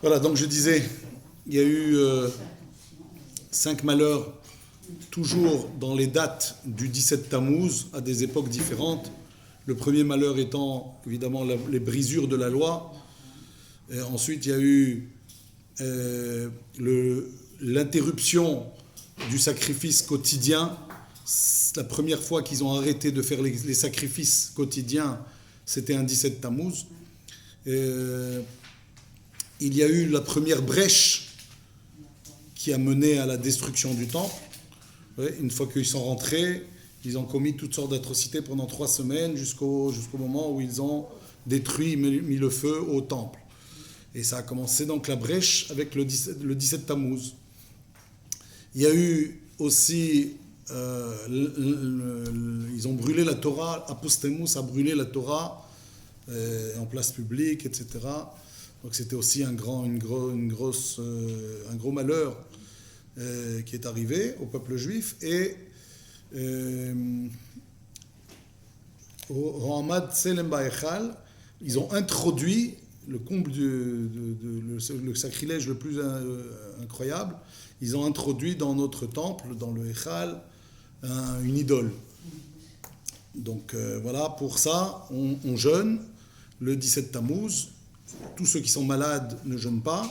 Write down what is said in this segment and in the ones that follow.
Voilà, donc je disais, il y a eu 5 malheurs, toujours dans les dates du 17 Tammuz, à des époques différentes. Le premier malheur étant évidemment les brisures de la loi. Et ensuite, il y a eu l'interruption du sacrifice quotidien. La première fois qu'ils ont arrêté de faire les sacrifices quotidiens, c'était un 17 Tammuz. Il y a eu la première brèche qui a mené à la destruction du temple. Ouais, une fois qu'ils sont rentrés, ils ont commis toutes sortes d'atrocités pendant 3 semaines jusqu'au moment où ils ont détruit, mis le feu au temple. Et ça a commencé donc la brèche avec le 17 Tammuz. Il y a eu aussi, ils ont brûlé la Torah, Apostemus a brûlé la Torah en place publique, etc. Donc c'était aussi un gros malheur qui est arrivé au peuple juif. Et au Hamad Tselem Ba'echal, ils ont introduit le comble le sacrilège le plus incroyable. Ils ont introduit dans notre temple, dans le Echal, une idole. Donc voilà, pour ça, on jeûne le 17 Tammuz. Tous ceux qui sont malades ne jeûnent pas.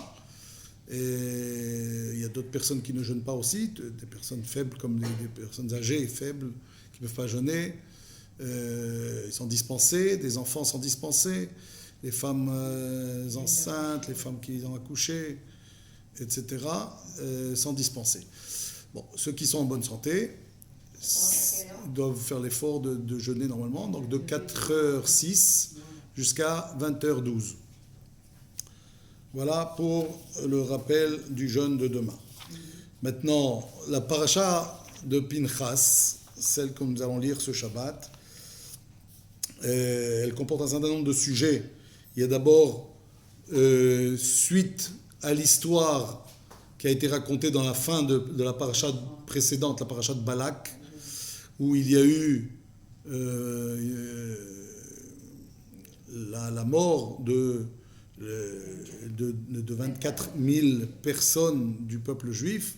Et il y a d'autres personnes qui ne jeûnent pas aussi, des personnes faibles comme des personnes âgées et faibles qui ne peuvent pas jeûner. Ils sont dispensés, des enfants sont dispensés, les femmes enceintes, les femmes qui ont accouché, etc. Sont dispensés. Bon, ceux qui sont en bonne santé doivent faire l'effort de jeûner normalement, donc de 4h06 jusqu'à 20h12. Voilà pour le rappel du jeûne de demain. Maintenant, la paracha de Pinchas, celle que nous allons lire ce Shabbat, elle comporte un certain nombre de sujets. Il y a d'abord, suite à l'histoire qui a été racontée dans la fin de la paracha précédente, la paracha de Balak, où il y a eu la mort de 24 000 personnes du peuple juif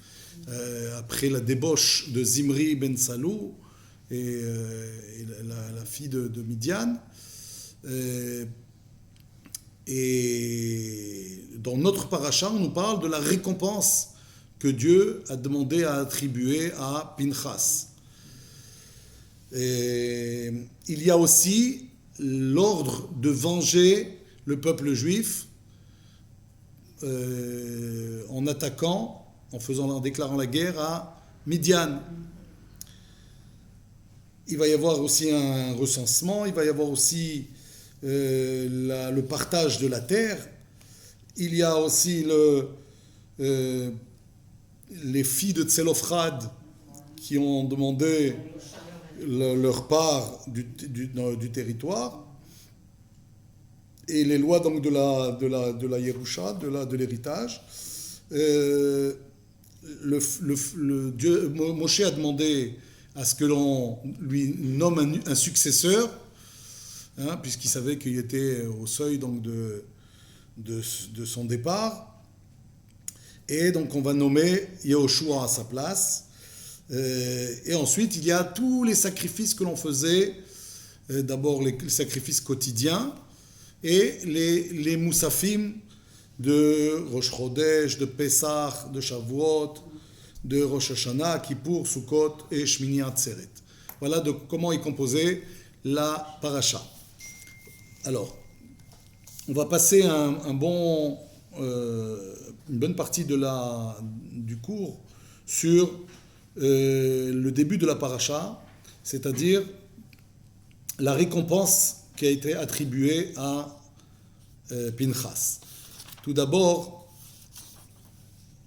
après la débauche de Zimri ben Salou et la fille de Midian. Et dans notre paracha, on nous parle de la récompense que Dieu a demandé à attribuer à Pinchas. Et il y a aussi l'ordre de venger le peuple juif en attaquant, en déclarant la guerre à Midian. Il va y avoir aussi un recensement, il va y avoir aussi le partage de la terre. Il y a aussi les filles de Tselophrad qui ont demandé leur part du territoire. Et les lois donc de la Yerusha, de l'héritage. Moshe a demandé à ce que l'on lui nomme un successeur, puisqu'il savait qu'il était au seuil donc de son départ. Et donc on va nommer Yehoshua à sa place. Et ensuite il y a tous les sacrifices que l'on faisait, d'abord les sacrifices quotidiens, et les moussafim de Rosh Chodesh, de Pessah, de Shavuot, de Rosh Hashanah, Kippour, Sukkot et Shmini Atzeret. Voilà de comment est composée la paracha. Alors, on va passer une bonne partie du cours sur le début de la paracha, c'est-à-dire la récompense qui a été attribuée à Pinchas. Tout d'abord,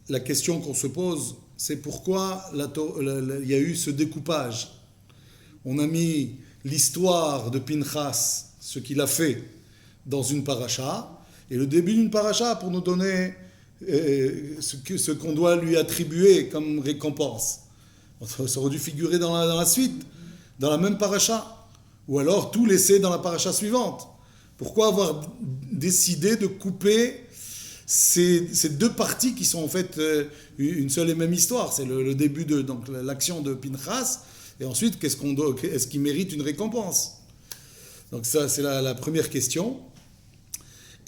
la question qu'on se pose, c'est pourquoi il y a eu ce découpage. On a mis l'histoire de Pinchas, ce qu'il a fait, dans une paracha, et le début d'une paracha pour nous donner ce qu'on doit lui attribuer comme récompense. Ça aurait dû figurer dans la suite, dans la même paracha. Ou alors tout laisser dans la paracha suivante. Pourquoi avoir décidé de couper c'est deux parties qui sont en fait une seule et même histoire. C'est le début de donc, l'action de Pinchas, et ensuite, est-ce qu'il mérite une récompense? Donc ça, c'est la première question.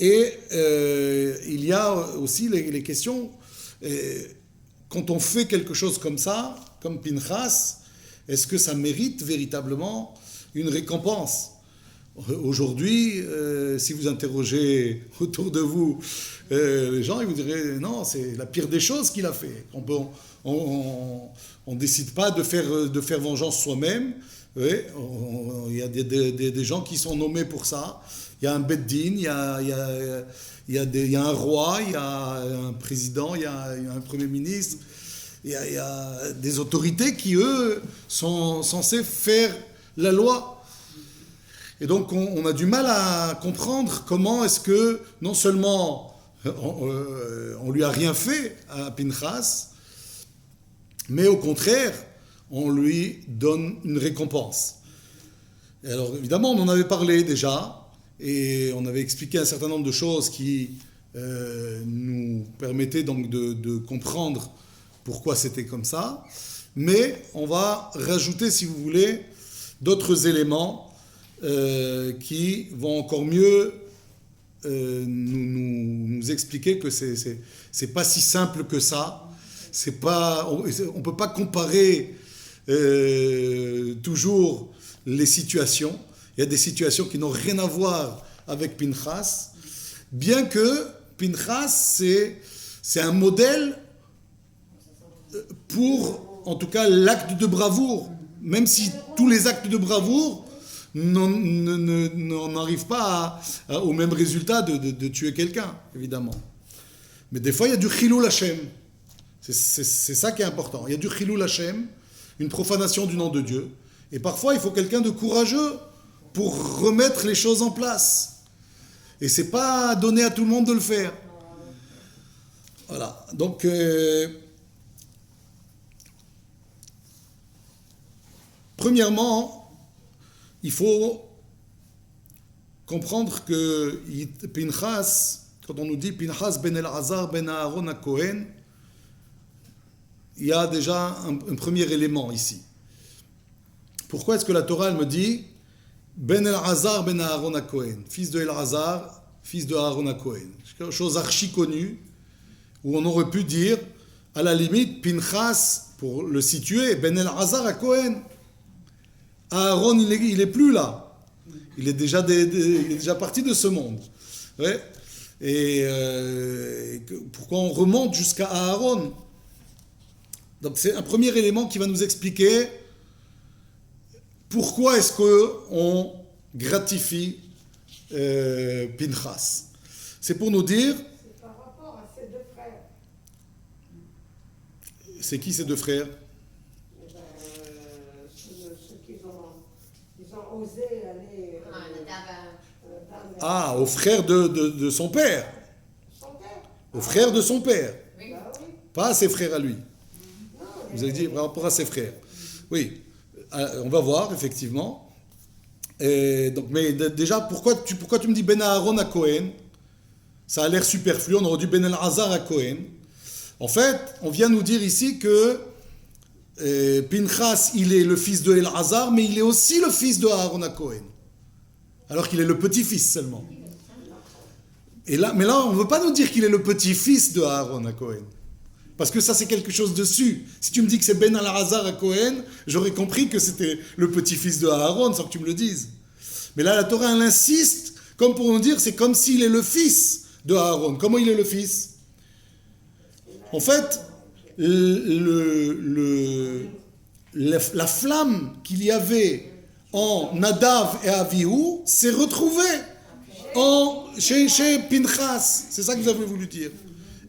Et il y a aussi les questions, quand on fait quelque chose comme ça, comme Pinchas, est-ce que ça mérite véritablement une récompense? Aujourd'hui, si vous interrogez autour de vous les gens, ils vous diraient non, c'est la pire des choses qu'il a fait. On décide pas de faire vengeance soi-même. Oui, il y a des gens qui sont nommés pour ça. Il y a un beddin, il y a un roi, il y a un président, il y a un premier ministre. Il y a des autorités qui, eux, sont censés faire la loi. Et donc, on a du mal à comprendre comment est-ce que, non seulement on lui a rien fait à Pinchas, mais au contraire, on lui donne une récompense. Et alors, évidemment, on en avait parlé déjà, et on avait expliqué un certain nombre de choses qui nous permettaient donc de comprendre pourquoi c'était comme ça. Mais on va rajouter, si vous voulez, d'autres éléments qui vont encore mieux nous expliquer que c'est pas si simple que ça. On peut pas comparer toujours les situations. Il y a des situations qui n'ont rien à voir avec Pinchas, bien que Pinchas c'est un modèle pour, en tout cas, l'acte de bravoure, même si tous les actes de bravoure n'arrivent pas au même résultat de tuer quelqu'un, évidemment. Mais des fois, il y a du chilul Hashem. C'est ça qui est important. Il y a du chilul Hashem, une profanation du nom de Dieu. Et parfois, il faut quelqu'un de courageux pour remettre les choses en place. Et c'est pas donné à tout le monde de le faire. Voilà. Donc, premièrement, il faut comprendre que Pinchas, quand on nous dit Pinchas ben Elazar ben Aaron à Cohen, il y a déjà un premier élément ici. Pourquoi est-ce que la Torah elle me dit Ben Elazar ben Aaron à Cohen, fils de Elazar, fils de Aaron à Cohen? C'est quelque chose archi connu, où on aurait pu dire, à la limite, Pinchas, pour le situer, Ben Elazar à Cohen. Aaron, il est plus là. Il est déjà parti de ce monde. Ouais. Et pourquoi on remonte jusqu'à Aaron? Donc c'est un premier élément qui va nous expliquer pourquoi est-ce qu'on gratifie Pinchas. C'est pour nous dire... C'est par rapport à ses deux frères. C'est qui ces deux frères? Ceux qui ont osé aller... Aux frères de son père. Son père. Aux frères de son père. Oui. Bah oui. Pas à ses frères à lui. Non, Vous avez dit par rapport à ses frères. Oui, on va voir, effectivement. Et donc, mais déjà, pourquoi tu me dis Ben Aaron à Cohen? Ça a l'air superflu, on aurait dit Ben Elazar à Cohen. En fait, on vient nous dire ici que Pinchas, il est le fils de Elazar, mais il est aussi le fils de Aaron à Cohen. Alors qu'il est le petit-fils seulement. Mais là, on ne veut pas nous dire qu'il est le petit-fils de Aaron à Cohen. Parce que ça, c'est quelque chose dessus. Si tu me dis que c'est Ben Elazar à Cohen, j'aurais compris que c'était le petit-fils de Aaron, sans que tu me le dises. Mais là, la Torah, elle insiste, comme pour nous dire, c'est comme s'il est le fils de Aaron. Comment il est le fils? En fait, la flamme qu'il y avait en Nadav et Avihu s'est retrouvée chez Pinchas. C'est ça que vous avez voulu dire.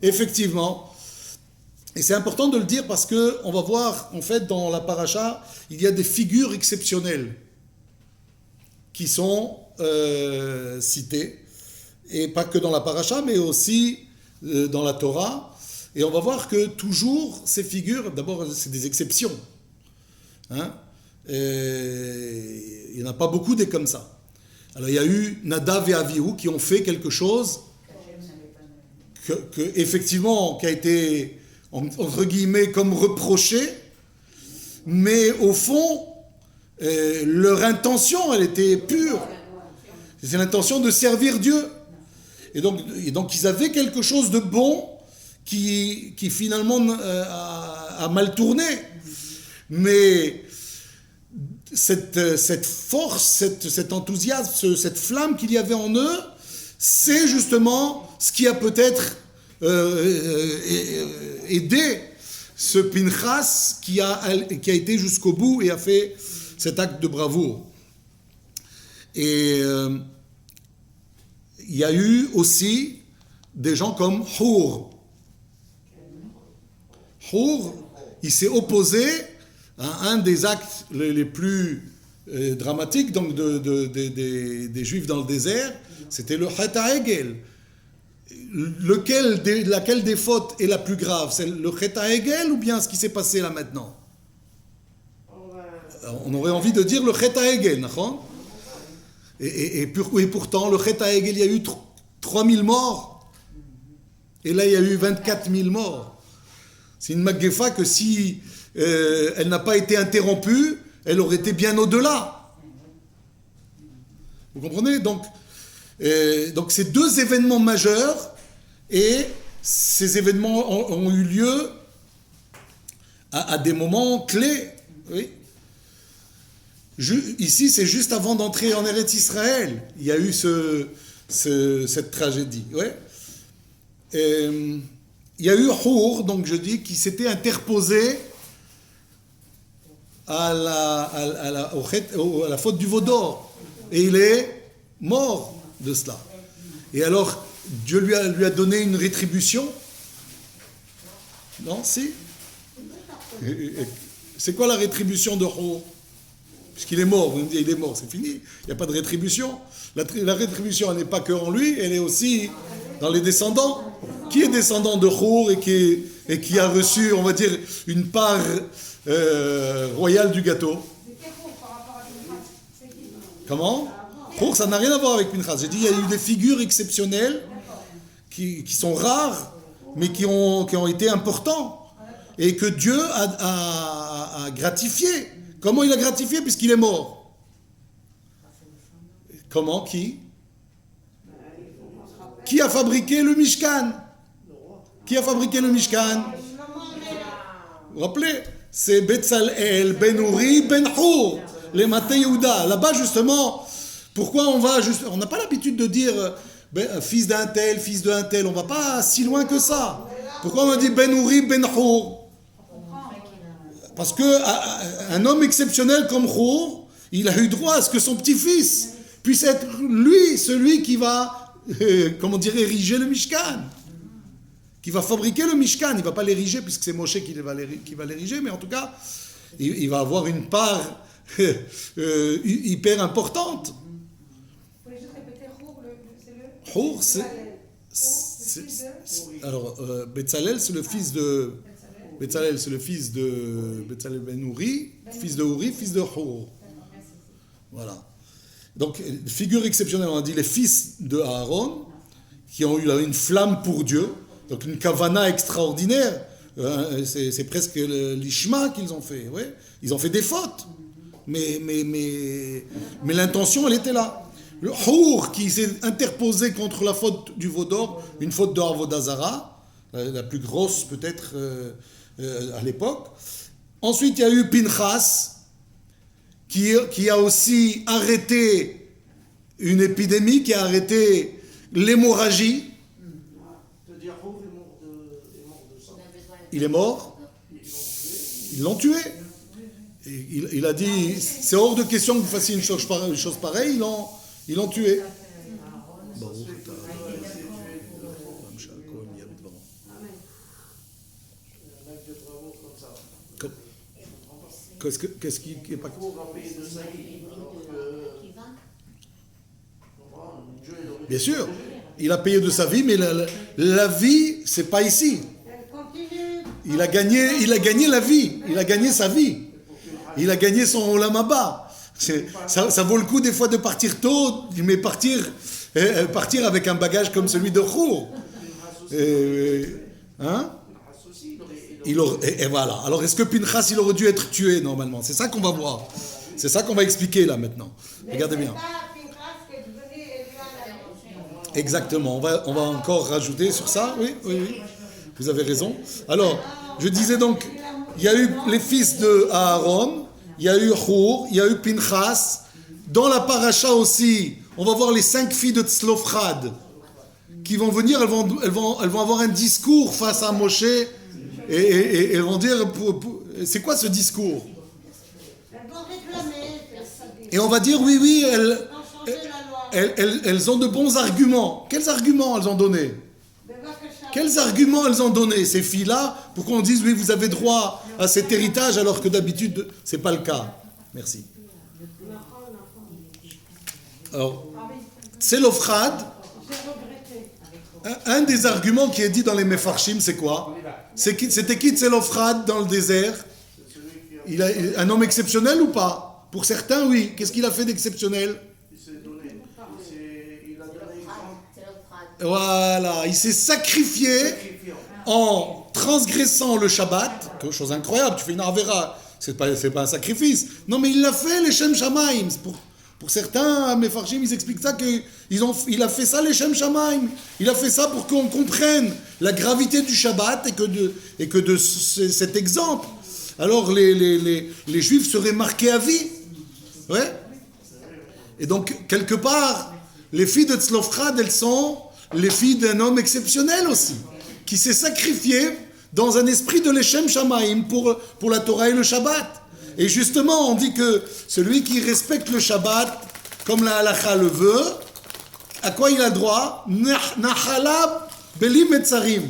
Effectivement. Et c'est important de le dire parce qu'on va voir, en fait, dans la paracha, il y a des figures exceptionnelles qui sont citées. Et pas que dans la paracha, mais aussi dans la Torah. Et on va voir que toujours, ces figures, d'abord, c'est des exceptions. Hein? Il n'y en a pas beaucoup des comme ça. Alors, il y a eu Nadav et Avihu qui ont fait quelque chose effectivement, qui a été, entre guillemets, comme reproché, mais au fond, leur intention, elle était pure. C'est l'intention de servir Dieu. Et donc ils avaient quelque chose de bon qui finalement a mal tourné. Mais cette force, cet enthousiasme, cette flamme qu'il y avait en eux, c'est justement ce qui a peut-être aidé ce Pinchas qui a été jusqu'au bout et a fait cet acte de bravoure. Et il y a eu aussi des gens comme Hur. Hur, il s'est opposé à un des actes les plus dramatiques donc des Juifs dans le désert, c'était le Chet HaEgel. Laquelle des fautes est la plus grave? C'est le Chet HaEgel ou bien ce qui s'est passé là maintenant? On aurait envie de dire le Chet HaEgel, d'accord? Et pourtant, le Chet HaEgel, il y a eu 3000 morts. Et là, il y a eu 24 000 morts. C'est une Maggefa que si elle n'a pas été interrompue, elle aurait été bien au-delà. Vous comprenez? Donc c'est deux événements majeurs, et ces événements ont eu lieu à des moments clés. Oui. Ici, c'est juste avant d'entrer en Eretz Israël. Il y a eu cette tragédie. Ouais. Il y a eu Hur, donc je dis, qui s'était interposé à la faute du veau d'or. Et il est mort de cela. Et alors, Dieu lui a donné une rétribution. Non, si? C'est quoi la rétribution de Hur? Puisqu'il est mort, vous me dites, il est mort, c'est fini. Il n'y a pas de rétribution. La rétribution, elle n'est pas que en lui, elle est aussi dans les descendants. Qui est descendant de Hur et qui a reçu, on va dire, une part royale du gâteau? Comment? Hur, ça n'a rien à voir avec Pinchas. J'ai dit, il y a eu des figures exceptionnelles qui sont rares, mais qui ont été importants. Et que Dieu a gratifié. Comment il a gratifié puisqu'il est mort? Comment? Qui a fabriqué le Mishkan? Qui a fabriqué le Mishkan? Vous vous rappelez? C'est Betzalel, Ben Uri, Ben Hur, les Maté Yehuda. Là-bas, justement, pourquoi on n'a pas l'habitude de dire fils d'un tel, fils d'un tel. On ne va pas si loin que ça. Pourquoi on a dit Ben Uri, Ben Hur? Parce qu'un homme exceptionnel comme Hur, il a eu droit à ce que son petit-fils puisse être lui, celui qui va, ériger le Mishkan. Qui va fabriquer le Mishkan. Il ne va pas l'ériger, puisque c'est Moshe qui va l'ériger, mais en tout cas, il va avoir une part hyper importante. Vous pouvez juste répéter Hur, alors, Betzalel, c'est le fils de... Betzalel, c'est le fils de Betzalel Ben Uri, fils de Uri, fils de Hur. Voilà. Donc, figure exceptionnelle, on a dit les fils de Aaron, qui ont eu une flamme pour Dieu, donc une kavana extraordinaire. C'est presque l'ishma qu'ils ont fait. Ouais. Ils ont fait des fautes, mais l'intention, elle était là. Le Hur, qui s'est interposé contre la faute du veau d'or, une faute de Avodah Zara, la plus grosse peut-être à l'époque. Ensuite, il y a eu Pinchas, qui a aussi arrêté une épidémie, qui a arrêté l'hémorragie. Il est mort. Ils l'ont tué. Et il a dit, c'est hors de question que vous fassiez une chose pareille, ils l'ont tué. Qu'est-ce qui n'est pas... Bien sûr, il a payé de sa vie, mais la vie, c'est pas ici. Il a gagné la vie, il a gagné sa vie, il a gagné son olam haba. Ça vaut le coup des fois de partir tôt, mais partir avec un bagage comme celui de Hur. Hein? Et voilà. Alors, est-ce que Pinchas, il aurait dû être tué normalement? C'est ça qu'on va voir. C'est ça qu'on va expliquer là maintenant. Regardez bien. Exactement. On va encore rajouter sur ça. Oui, oui, oui. Vous avez raison. Alors, je disais donc, il y a eu les fils de Aaron, il y a eu Hur, il y a eu Pinchas. Dans la paracha aussi, on va voir les 5 filles de Tzlofchad qui vont venir, elles vont avoir un discours face à Moshe et elles vont dire, c'est quoi ce discours? Et on va dire, oui, elles ont de bons arguments. Quels arguments elles ont donnés? Quels arguments elles ont donnés, ces filles-là, pour qu'on dise, oui, vous avez droit à cet héritage, alors que d'habitude, ce n'est pas le cas. Merci. Alors, Tzlofchad, un des arguments qui est dit dans les Mefarshim, c'est quoi? C'était qui Tzlofchad dans le désert? Il a un homme exceptionnel ou pas? Pour certains, oui. Qu'est-ce qu'il a fait d'exceptionnel? Il s'est donné. Il a donné. Voilà, il s'est sacrifié en transgressant le Shabbat. Chose incroyable, tu fais une avera, c'est pas un sacrifice. Non, mais il l'a fait, les Shem Shamaim. Pour certains, mes Farshim, ils expliquent ça qu'il a fait ça, les Shem Shamaim. Il a fait ça pour qu'on comprenne la gravité du Shabbat et que de cet exemple, alors les Juifs seraient marqués à vie. Ouais. Et donc, quelque part, les filles de Tzlofchad, elles sont les filles d'un homme exceptionnel aussi, qui s'est sacrifié dans un esprit de l'Eshem Shamaim pour la Torah et le Shabbat. Et justement, on dit que celui qui respecte le Shabbat, comme la halakha le veut, à quoi il a droit? Nachalab belim etzarim.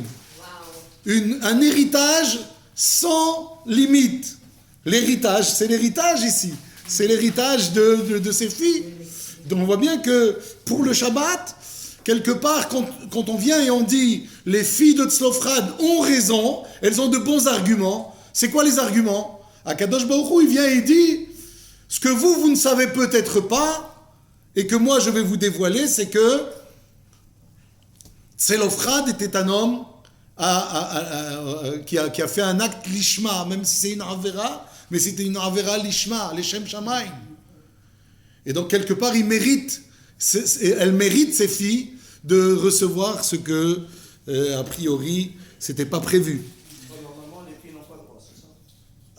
Un héritage sans limite. L'héritage, c'est l'héritage ici. C'est l'héritage de ses filles. Donc on voit bien que pour le Shabbat, quelque part, quand on vient et on dit les filles de Tzlofchad ont raison, elles ont de bons arguments. C'est quoi les arguments? Akadosh Baruch Hu, il vient et il dit ce que vous ne savez peut-être pas et que moi je vais vous dévoiler, c'est que Tzlofchad était un homme qui a fait un acte lishma, même si c'est une avera, mais c'était une avera lishma, l'Eshem Shamaim. Et donc quelque part, elle mérite, ces filles, de recevoir ce que, a priori, c'était pas prévu. Normalement, les filles n'ont pas le droit, c'est ça?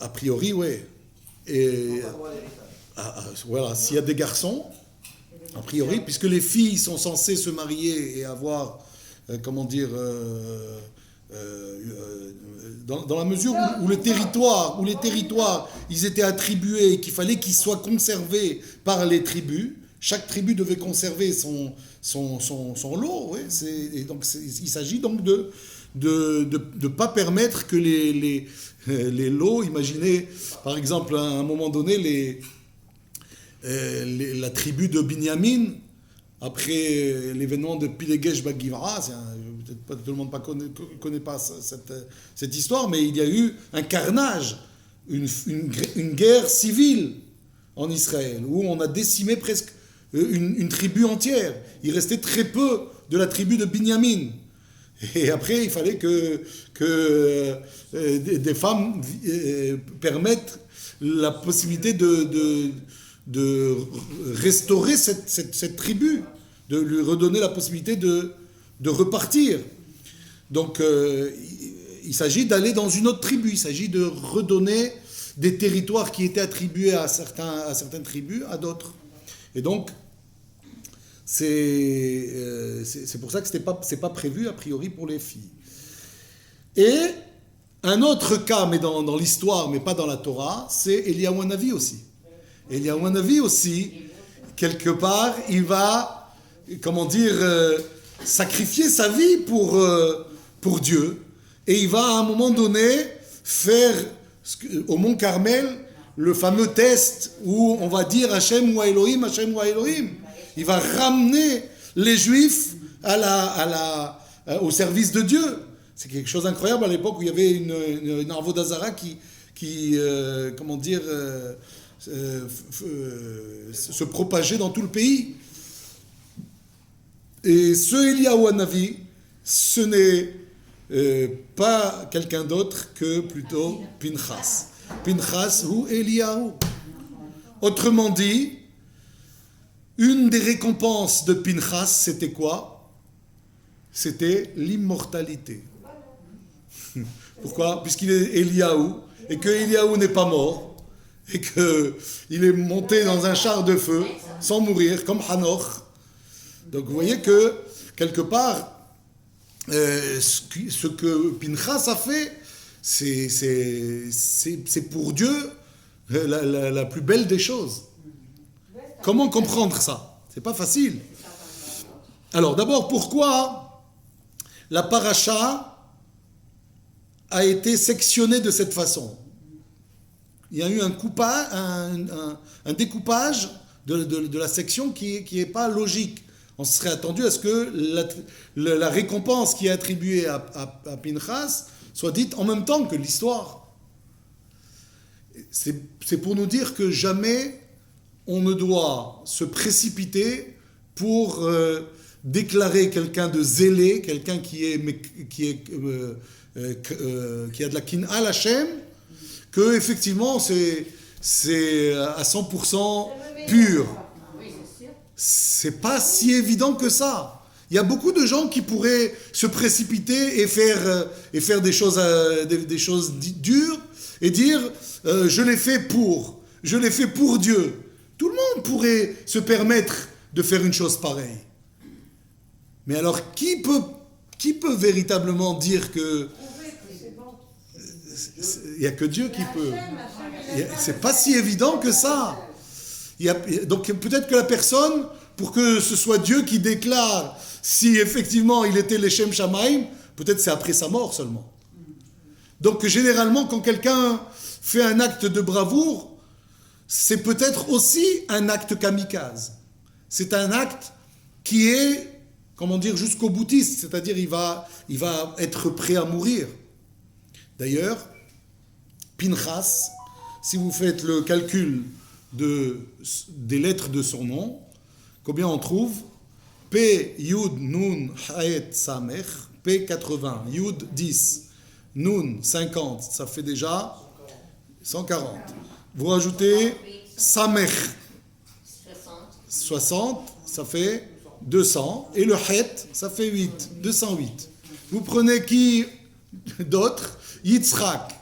A priori, oui. Et Pas le droit à l'héritage. voilà, s'il y a des garçons, a priori, puisque les filles sont censées se marier et avoir, dans la mesure où les territoires, ils étaient attribués et qu'il fallait qu'ils soient conservés par les tribus. Chaque tribu devait conserver son lot. Ouais, et donc il s'agit donc de ne pas permettre que les lots, imaginez par exemple à un moment donné la tribu de Binyamin, après l'événement de Pilegesh Bagivra, peut-être pas tout le monde connaît pas cette histoire, mais il y a eu un carnage, une guerre civile en Israël, où on a décimé presque une tribu entière. Il restait très peu de la tribu de Binyamin. Et après, il fallait que des femmes permettent la possibilité de restaurer cette tribu, de lui redonner la possibilité de repartir. Donc, il s'agit d'aller dans une autre tribu, il s'agit de redonner des territoires qui étaient attribués à certaines tribus, à d'autres. Et donc, c'est pour ça que c'est pas prévu a priori pour les filles. Et un autre cas, mais dans l'histoire, mais pas dans la Torah, c'est Eliyahu Hanavi aussi. Eliyahu Hanavi aussi, quelque part, il va, sacrifier sa vie pour Dieu. Et il va à un moment donné faire, au mont Carmel, le fameux test où on va dire Hachem ou Elohim, Hachem ou Elohim. Il va ramener les Juifs au service de Dieu. C'est quelque chose d'incroyable à l'époque où il y avait une Avodah Zara qui se propageait dans tout le pays. Et ce Eliyahu Hanavi, ce n'est pas quelqu'un d'autre que plutôt Pinchas. Pinchas ou Eliyahu. Autrement dit, une des récompenses de Pinchas, c'était quoi? C'était l'immortalité. Pourquoi? Puisqu'il est Eliyahu, et que Eliyahu n'est pas mort, et qu'il est monté dans un char de feu, sans mourir, comme Hanoch. Donc vous voyez que, quelque part, ce que Pinchas a fait, c'est pour Dieu la plus belle des choses. Comment comprendre ça? C'est pas facile. Alors d'abord, pourquoi la paracha a été sectionnée de cette façon? Il y a eu un découpage de la section qui est pas logique. On serait attendu à ce que la récompense qui est attribuée à Pinchas soit dite en même temps que l'histoire. C'est pour nous dire que jamais on ne doit se précipiter pour déclarer quelqu'un de zélé, quelqu'un qui a de la kin'a l'Hachem, que effectivement c'est à 100% pur. C'est pas si évident que ça. Il y a beaucoup de gens qui pourraient se précipiter et faire des choses dures et dire je l'ai fait pour Dieu. Tout le monde pourrait se permettre de faire une chose pareille. Mais alors qui peut véritablement dire que il n'y a que Dieu qui peut. C'est pas si évident que ça. Donc peut-être que la personne, pour que ce soit Dieu qui déclare si effectivement il était l'Echem Shamaim, peut-être c'est après sa mort seulement. Donc généralement quand quelqu'un fait un acte de bravoure, c'est peut-être aussi un acte kamikaze. C'est un acte qui est, comment dire, jusqu'au boutiste, c'est-à-dire il va être prêt à mourir. D'ailleurs, Pinchas, si vous faites le calcul des lettres de son nom, combien on trouve? P, Yud, Nun, Haet, Samech, P 80, Yud 10, Nun 50, ça fait déjà 140. Vous rajoutez Samech 60, ça fait 200, et le Het, ça fait 8, 208. Vous prenez qui d'autre? Yitzhak.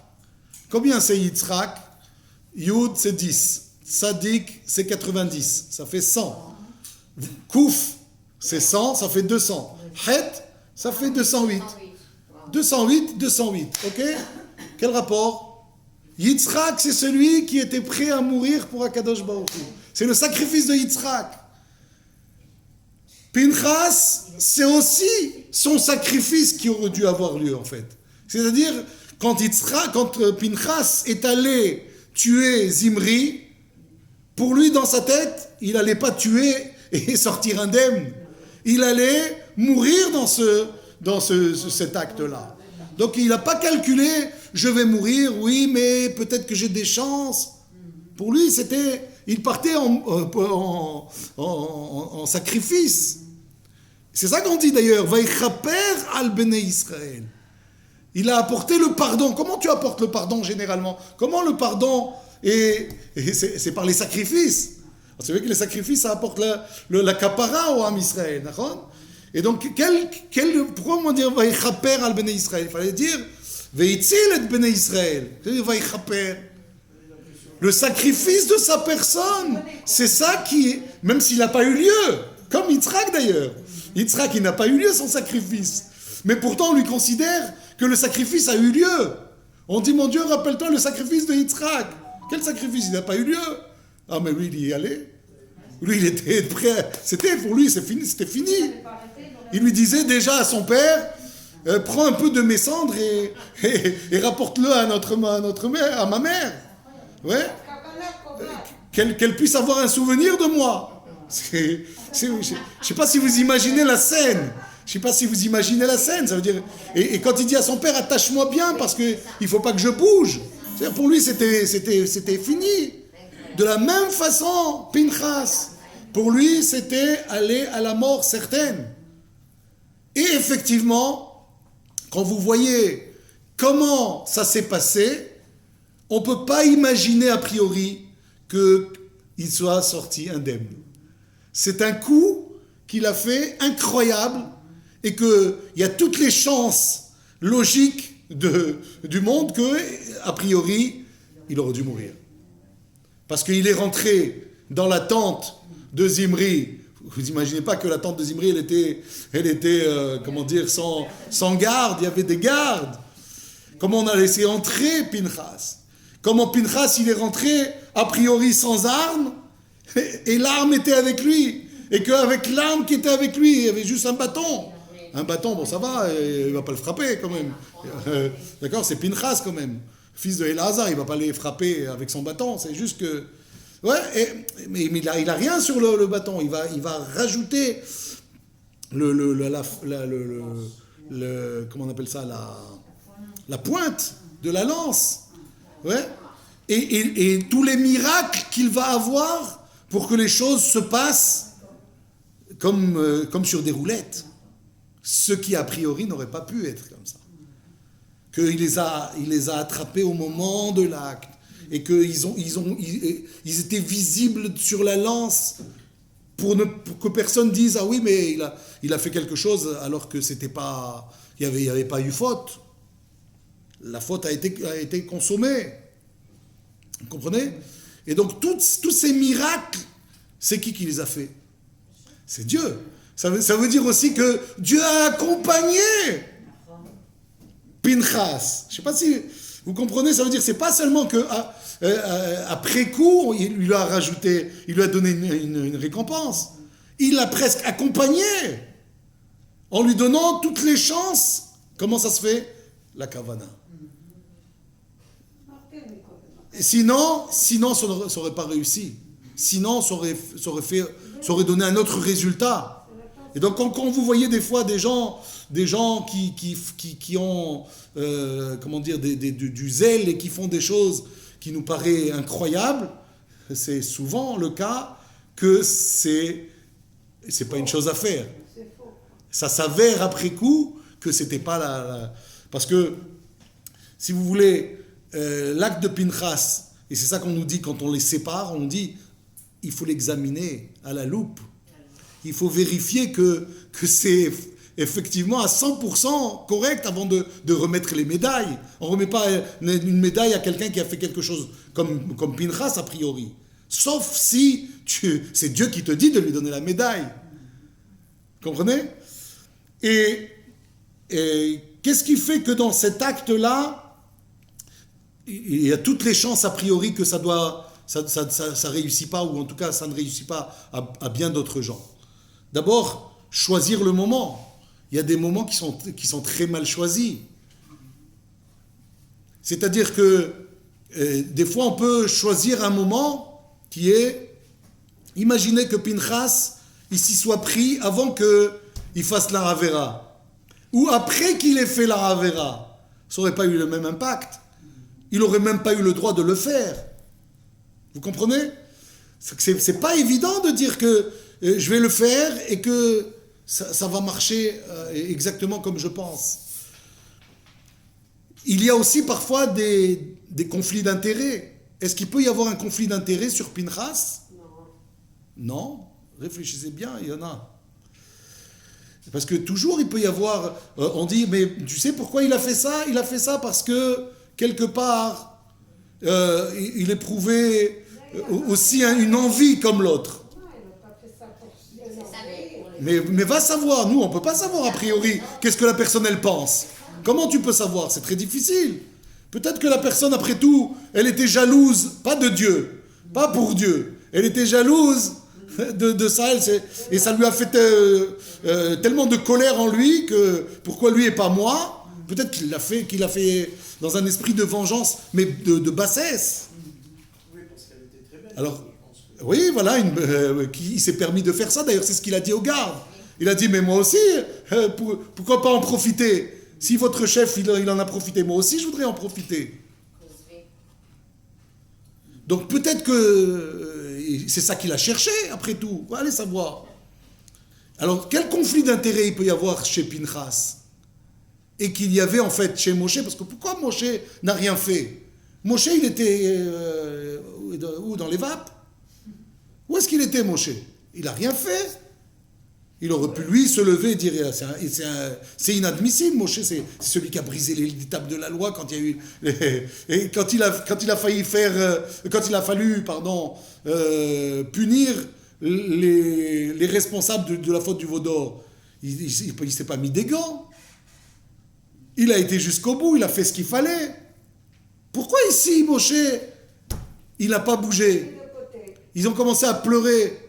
Combien c'est Yitzhak? Yud, c'est 10. Sadik, c'est 90. Ça fait 100. Kouf, c'est 100, ça fait 200. Het, ça fait 208. 208. Ok? Quel rapport? Yitzhak, c'est celui qui était prêt à mourir pour Akadosh Baruch Hu. C'est le sacrifice de Yitzhak. Pinchas, c'est aussi son sacrifice qui aurait dû avoir lieu, en fait. C'est-à-dire, quand Pinchas est allé tuer Zimri, pour lui, dans sa tête, il n'allait pas tuer et sortir indemne. Il allait mourir dans cet acte-là. Donc, il n'a pas calculé, je vais mourir, oui, mais peut-être que j'ai des chances. Pour lui, il partait en sacrifice. C'est ça qu'on dit d'ailleurs, Vaïchaper al Bnei Israël. Il a apporté le pardon. Comment tu apportes le pardon généralement? Comment le pardon c'est par les sacrifices. Vous savez que les sacrifices, ça apporte la kapara au Ham Israël. D'accord? Et donc, pourquoi on dire Vaïchaper al Bnei Israël? Il fallait dire Veitzil et Bnei Israël. Vaïchaper. Le sacrifice de sa personne, c'est ça qui, même s'il n'a pas eu lieu, comme Yitzhak d'ailleurs. Yitzhak, il n'a pas eu lieu son sacrifice. Mais pourtant, on lui considère que le sacrifice a eu lieu. On dit, mon Dieu, rappelle-toi le sacrifice de Yitzhak. Quel sacrifice? Il n'a pas eu lieu. Ah, mais lui, il y allait. Lui, il était prêt. C'était pour lui, c'était fini. Il lui disait déjà à son père, prends un peu de mes cendres et rapporte-le à ma mère. Ouais. Qu'elle puisse avoir un souvenir de moi. Je ne sais pas si vous imaginez la scène. Ça veut dire. Et quand il dit à son père, attache-moi bien parce qu'il ne faut pas que je bouge. C'est-à-dire pour lui, c'était fini. De la même façon, Pinchas, pour lui, c'était aller à la mort certaine. Et effectivement, quand vous voyez comment ça s'est passé, on ne peut pas imaginer a priori qu'il soit sorti indemne. C'est un coup qu'il a fait incroyable et qu'il y a toutes les chances logiques du monde que, a priori, il aurait dû mourir. Parce qu'il est rentré dans la tente de Zimri. Vous n'imaginez pas que la tente de Zimri, elle était sans garde, il y avait des gardes. Comment on a laissé entrer Pinchas? Comment Pinchas, il est rentré, a priori sans arme, et l'arme était avec lui. Et qu'avec l'arme qui était avec lui, il y avait juste un bâton. Un bâton, bon ça va, il ne va pas le frapper quand même. D'accord, c'est Pinchas quand même. Fils de Elazar, il ne va pas les frapper avec son bâton, c'est juste que... Ouais, mais il a rien sur le bâton, il va rajouter comment on appelle ça, la pointe de la lance. Ouais. Et tous les miracles qu'il va avoir pour que les choses se passent comme sur des roulettes. Ce qui, a priori, n'aurait pas pu être comme ça. Qu'il les a attrapés au moment de l'acte. Et qu'ils étaient visibles sur la lance pour que personne dise « Ah oui, mais il a fait quelque chose alors que c'était pas... Il n'y avait pas eu faute. La faute a été consommée. » Vous comprenez? Et donc, tous ces miracles, c'est qui les a fait? C'est Dieu. Ça veut dire aussi que Dieu a accompagné Pinchas. Je ne sais pas si vous comprenez, ça veut dire que ce n'est pas seulement que après coup, il lui a rajouté, il lui a donné une récompense. Il l'a presque accompagné en lui donnant toutes les chances. Comment ça se fait? La kavana. Et sinon, ça n'aurait pas réussi. Sinon, ça aurait donné un autre résultat. Et donc, quand vous voyez des fois des gens qui ont, du zèle et qui font des choses qui nous paraissent incroyables, c'est souvent le cas que c'est pas une chose à faire. Ça s'avère après coup que c'était pas parce que, si vous voulez, l'acte de Pinchas, et c'est ça qu'on nous dit quand on les sépare, on dit il faut l'examiner à la loupe. Il faut vérifier que c'est effectivement à 100% correct avant de remettre les médailles. On ne remet pas une médaille à quelqu'un qui a fait quelque chose comme Pinchas a priori. Sauf si c'est Dieu qui te dit de lui donner la médaille. Comprenez? Et qu'est-ce qui fait que dans cet acte-là, il y a toutes les chances a priori que ça réussit pas, ou en tout cas ça ne réussit pas à bien d'autres gens. D'abord, choisir le moment. Il y a des moments qui sont très mal choisis. C'est-à-dire que des fois on peut choisir un moment qui est, imaginez que Pinchas il s'y soit pris avant qu'il fasse la Havera, ou après qu'il ait fait la Havera. Ça n'aurait pas eu le même impact. Il n'aurait même pas eu le droit de le faire. Vous comprenez? C'est pas évident de dire que je vais le faire et que ça va marcher exactement comme je pense. Il y a aussi parfois des conflits d'intérêts. Est-ce qu'il peut y avoir un conflit d'intérêts sur Pinchas? Non. Réfléchissez bien, il y en a. Parce que toujours il peut y avoir... on dit, mais tu sais pourquoi il a fait ça? Il a fait ça parce que, quelque part, il éprouvait aussi une envie comme l'autre. Mais va savoir, nous on ne peut pas savoir a priori qu'est-ce que la personne elle pense. Comment tu peux savoir? C'est très difficile. Peut-être que la personne après tout, elle était jalouse, pas de Dieu, pas pour Dieu. Elle était jalouse de ça, et ça lui a fait tellement de colère en lui que pourquoi lui et pas moi? Peut-être qu'il l'a fait dans un esprit de vengeance, mais de bassesse. Oui, parce qu'elle était très belle. Alors, oui, voilà, il s'est permis de faire ça. D'ailleurs, c'est ce qu'il a dit aux gardes. Il a dit, mais moi aussi, pourquoi pas en profiter? Si votre chef, il en a profité, moi aussi, je voudrais en profiter. Donc, peut-être que c'est ça qu'il a cherché, après tout. Allez savoir. Alors, quel conflit d'intérêts il peut y avoir chez Pinchas et qu'il y avait en fait chez Moshe? Parce que pourquoi Moshe n'a rien fait? Moshe, il était où? Dans les vapes? Où est-ce qu'il était, Moshe? Il n'a rien fait. Il aurait pu, lui, se lever et dire c'est inadmissible, Moshe, c'est celui qui a brisé les tables de la loi quand il y a eu... Et quand il a fallu punir les responsables de la faute du veau d'or, il ne s'est pas mis des gants. Il a été jusqu'au bout, il a fait ce qu'il fallait. Pourquoi ici, Moshe, il n'a pas bougé? Ils ont commencé à pleurer,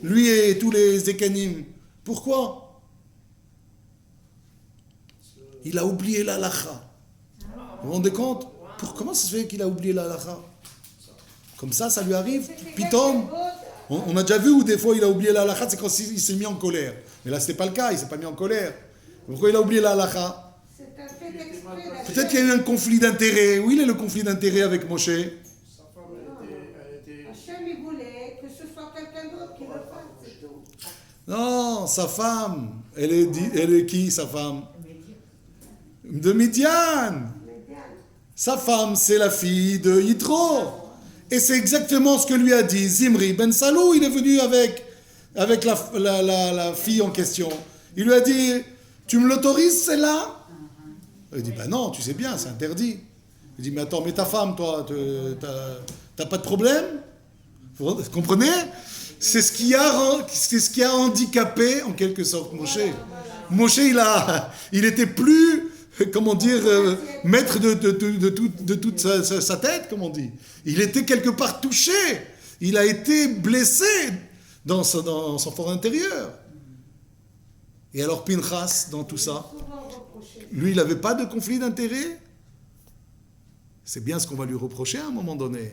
lui et tous les Zékanim. Pourquoi? Il a oublié la halakha. Vous vous rendez compte? Comment ça se fait qu'il a oublié la halakha? Comme ça lui arrive. Pitom. On a déjà vu où des fois il a oublié la halakha, c'est quand il s'est mis en colère. Mais là, ce n'était pas le cas, il ne s'est pas mis en colère. Pourquoi il a oublié la halakha? Peut-être qu'il y a eu un conflit d'intérêts. Où il est le conflit d'intérêts avec Moshe? Sa femme, elle était... Hachem, il voulait que ce soit quelqu'un d'autre qui le fasse, c'est tout. Non, sa femme. Elle est qui, sa femme? De Midian. Sa femme, c'est la fille de Yitro. Et c'est exactement ce que lui a dit Zimri Ben Salou. Il est venu avec la fille en question. Il lui a dit, tu me l'autorises celle-là? Il dit, non, tu sais bien, c'est interdit. Il dit, mais attends, mais ta femme, toi, t'as pas de problème? Vous comprenez? C'est ce qui a handicapé, en quelque sorte, Moshe. Moshe, il était plus, maître de toute sa tête, comme on dit. Il était quelque part touché. Il a été blessé dans son fort intérieur. Et alors Pinchas, dans tout ça, lui, il n'avait pas de conflit d'intérêts. C'est bien ce qu'on va lui reprocher à un moment donné.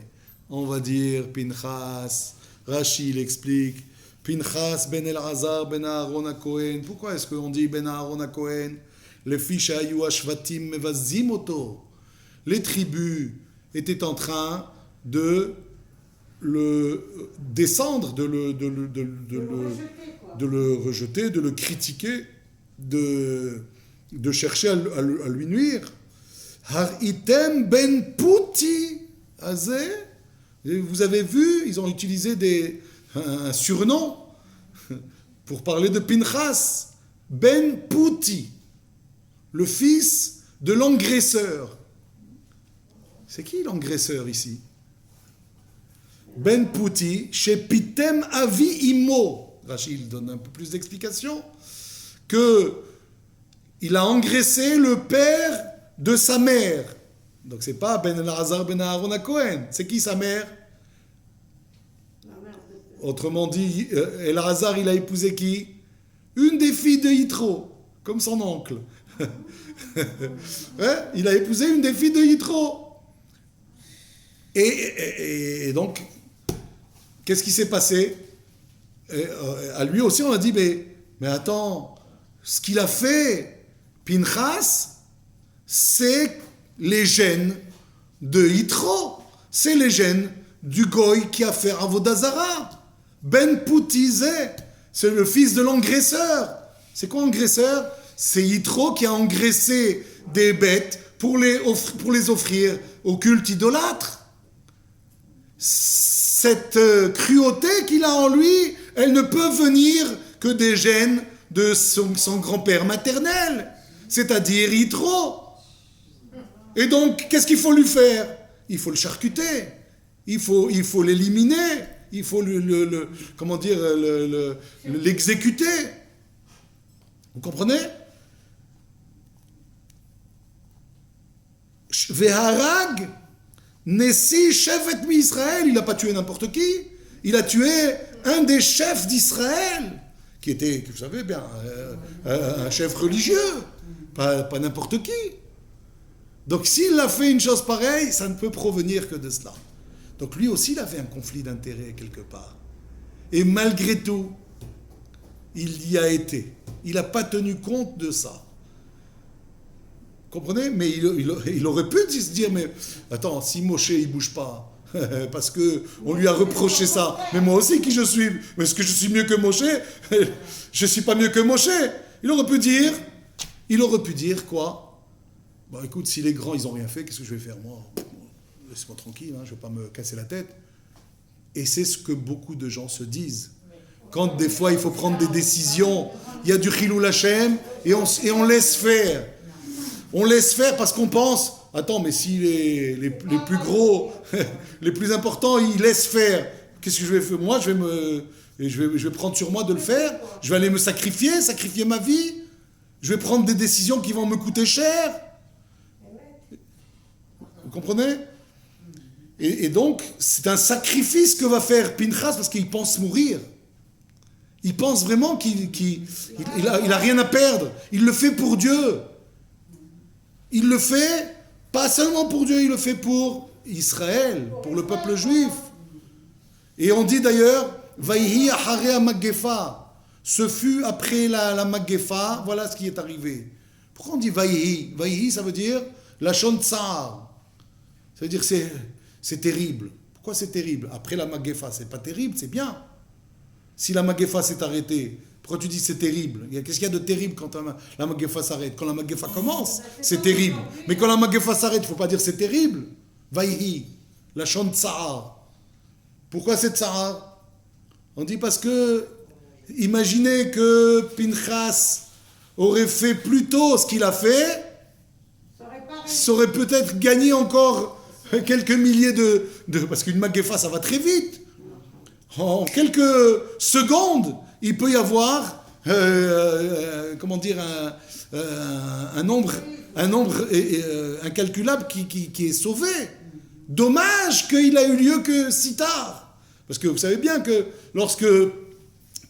On va dire, Pinchas, Rashi l'explique, Pinchas ben Elazar ben Aaron HaKohen. Pourquoi est-ce qu'on dit ben Aaron HaKohen? Les fiches ayu ashvatim mevazim oto. Les tribus étaient en train de le descendre, de le rejeter, de le critiquer, de chercher à lui nuire. Har item ben puti azeh. Vous avez vu, ils ont utilisé un surnom pour parler de Pinchas. Ben Puti, le fils de l'engraisseur. C'est qui l'engraisseur ici? Ben Puti, chez Pitem Avi Imo. Rachid donne un peu plus d'explications. Il a engraissé le père de sa mère. Donc c'est pas Ben Elazar Ben Aaron HaKohen. C'est qui sa mère? Autrement dit, Elazar, il a épousé qui? Une des filles de Yitro, comme son oncle. Ouais, il a épousé une des filles de Yitro. Et donc, qu'est-ce qui s'est passé? À lui aussi, on a dit, mais attends, ce qu'il a fait, Pinchas, c'est les gènes de Yitro. C'est les gènes du Goy qui a fait Avodah Zara. Ben Poutizé, c'est le fils de l'engraisseur. C'est quoi engraisseur? C'est Yitro qui a engraissé des bêtes pour les offrir au culte idolâtre. Cette cruauté qu'il a en lui, elle ne peut venir que des gènes de son grand-père maternel, c'est-à-dire Yitro. Et donc, qu'est-ce qu'il faut lui faire? Il faut le charcuter, il faut l'éliminer, il faut l'exécuter. Vous comprenez? Veharag Nessi Shevet mi Israël, il n'a pas tué n'importe qui, il a tué un des chefs d'Israël, qui était, vous savez bien, un chef religieux, pas n'importe qui. Donc s'il a fait une chose pareille, ça ne peut provenir que de cela. Donc lui aussi, il avait un conflit d'intérêts quelque part. Et malgré tout, il y a été. Il n'a pas tenu compte de ça. Comprenez? Mais il aurait pu se dire, mais attends, si Moshe il bouge pas, parce qu'on lui a reproché ça. Mais moi aussi, qui je suis? Est-ce que je suis mieux que Moshe? Je ne suis pas mieux que Moshe. Il aurait pu dire quoi? Bon, écoute, si les grands, ils n'ont rien fait, qu'est-ce que je vais faire, moi? Laisse-moi tranquille, je ne vais pas me casser la tête. Et c'est ce que beaucoup de gens se disent. Quand des fois, il faut prendre des décisions, il y a du Chilul Hashem, et on laisse faire. On laisse faire parce qu'on pense, attends, mais si les plus gros, les plus importants, ils laissent faire, qu'est-ce que je vais faire? Moi, je vais prendre sur moi de le faire. Je vais aller me sacrifier ma vie. Je vais prendre des décisions qui vont me coûter cher. Vous comprenez? Et donc, c'est un sacrifice que va faire Pinchas parce qu'il pense mourir. Il pense vraiment qu'il a rien à perdre. Il le fait pour Dieu. Il le fait pas seulement pour Dieu, il le fait pour Israël, pour le peuple juif. Et on dit d'ailleurs, Vaihi acharei Maggefa. Ce fut après la Maggefa, voilà ce qui est arrivé. Pourquoi on dit Vaihi? Vaihi, ça veut dire la Lashon Tsar. Ça veut dire c'est terrible. Pourquoi c'est terrible? Après la Maggefa, c'est pas terrible, c'est bien. Si la Maggefa s'est arrêtée, pourquoi tu dis c'est terrible? Qu'est-ce qu'il y a de terrible quand la Maggefa s'arrête? Quand la Maggefa commence, c'est terrible. Mais quand la Maggefa s'arrête, il ne faut pas dire c'est terrible. Vaihi, la Lashon Tsar. Pourquoi c'est Tsar? On dit parce que, imaginez que Pinchas aurait fait plus tôt ce qu'il a fait, ça aurait peut-être gagné encore quelques milliers de parce qu'une Maggefa, ça va très vite. En quelques secondes, il peut y avoir, un nombre incalculable qui est sauvé. Dommage qu'il a eu lieu que si tard. Parce que vous savez bien que lorsque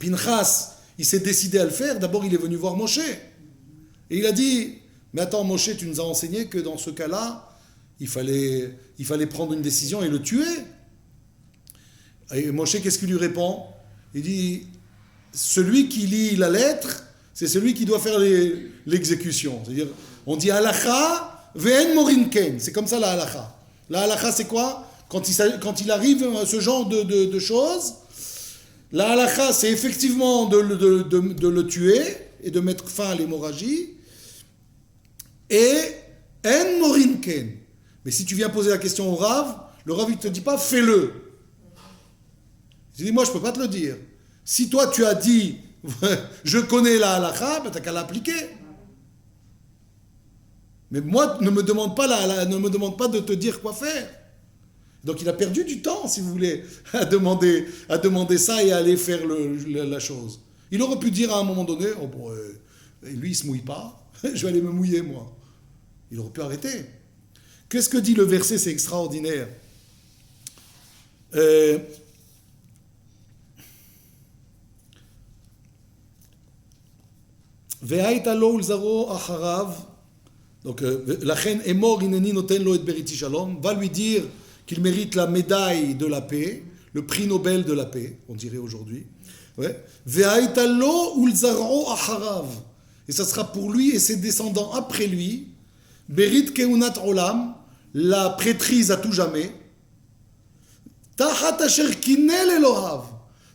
Pinchas, il s'est décidé à le faire, d'abord il est venu voir Moshe. Et il a dit, mais attends Moshe, tu nous as enseigné que dans ce cas-là, il fallait prendre une décision et le tuer. Et Moshe, qu'est-ce qu'il lui répond? Il dit, celui qui lit la lettre, c'est celui qui doit faire l'exécution. C'est-à-dire, on dit halacha ve'en morinken. C'est comme ça la halacha. La halacha, c'est quoi? Quand il arrive à ce genre de choses, la halacha, c'est effectivement de le tuer et de mettre fin à l'hémorragie. Et en morinken. Mais si tu viens poser la question au Rav, le Rav, il ne te dit pas fais-le. Il dit, moi, je ne peux pas te le dire. Si toi, tu as dit, je connais la halakha, ben, tu n'as qu'à l'appliquer. Mais moi, ne me demande pas de te dire quoi faire. Donc, il a perdu du temps, si vous voulez, à demander ça et à aller faire la chose. Il aurait pu dire à un moment donné, oh, bon, lui, il ne se mouille pas, je vais aller me mouiller, moi. Il aurait pu arrêter. Qu'est-ce que dit le verset? C'est extraordinaire. והייתה לו ולזרעו אחריו, donc לכן אמור הנני נותן לו את בריתי שלום, va lui dire qu'il mérite la médaille de la paix, le prix Nobel de la paix, on dirait aujourd'hui. והייתה לו ולזרעו אחריו, et ça sera pour lui et ses descendants après lui, berit keunat olam, la prêtrise à tout jamais, tachat asher kinel Elohav,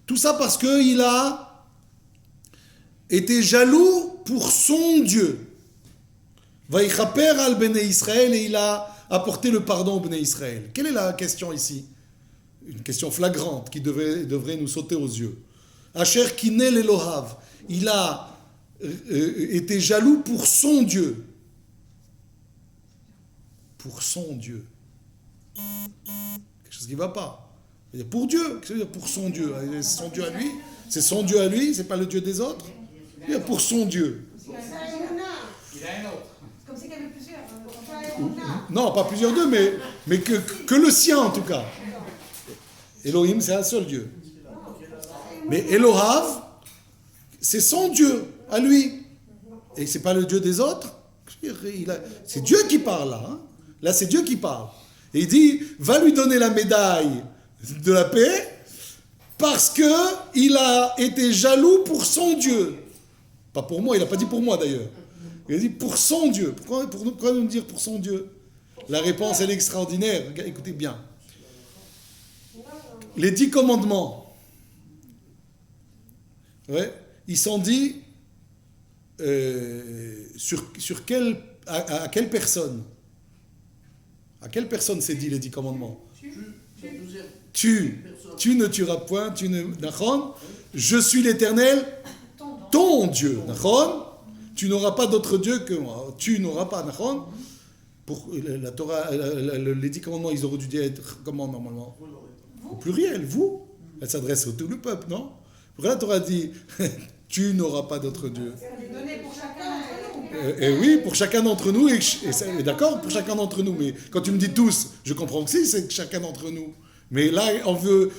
tout ça parce qu'il a était jaloux pour son Dieu. Vaïchaper al Bnei Israël, et il a apporté le pardon au Bnei Israël. Quelle est la question ici? Une question flagrante qui devrait nous sauter aux yeux. Asher kinel Elohav, il a été jaloux pour son Dieu. Pour son Dieu. Quelque chose qui ne va pas. Pour Dieu, qu'est-ce que ça veut dire pour son Dieu? C'est son Dieu à lui? C'est son Dieu à lui, c'est pas le Dieu des autres? Pour son Dieu. Il a un autre. C'est comme s'il y avait plusieurs. Non, pas plusieurs dieux, mais que le sien en tout cas. Elohim, c'est un seul Dieu. Mais Elohav, c'est son Dieu à lui. Et c'est pas le Dieu des autres. C'est Dieu qui parle là. Hein. Là, c'est Dieu qui parle. Et il dit, va lui donner la médaille de la paix parce qu'il a été jaloux pour son Dieu. Pas pour moi, il n'a pas dit pour moi d'ailleurs. Il a dit pour son Dieu. Pourquoi nous dire pour son Dieu? La réponse, elle est extraordinaire. Écoutez bien. les 10 commandements, ouais, ils sont dit sur à quelle personne? À quelle personne c'est dit les 10 commandements? Tu ne tueras point, tu ne... Nachon, je suis l'Éternel, ton Dieu. Nachon, tu n'auras pas d'autre Dieu que moi. Tu n'auras pas, Nachon. Pour la Torah, les 10 commandements, ils auraient dû être comment normalement? Au pluriel, vous. Elle s'adresse à tout le peuple, non? Pourquoi la Torah dit tu n'auras pas d'autre Dieu? C'est donné pour chacun d'entre nous. Et oui, pour chacun d'entre nous, et d'accord, pour chacun d'entre nous, mais quand tu me dis tous, je comprends que si, c'est chacun d'entre nous. Mais là, on veut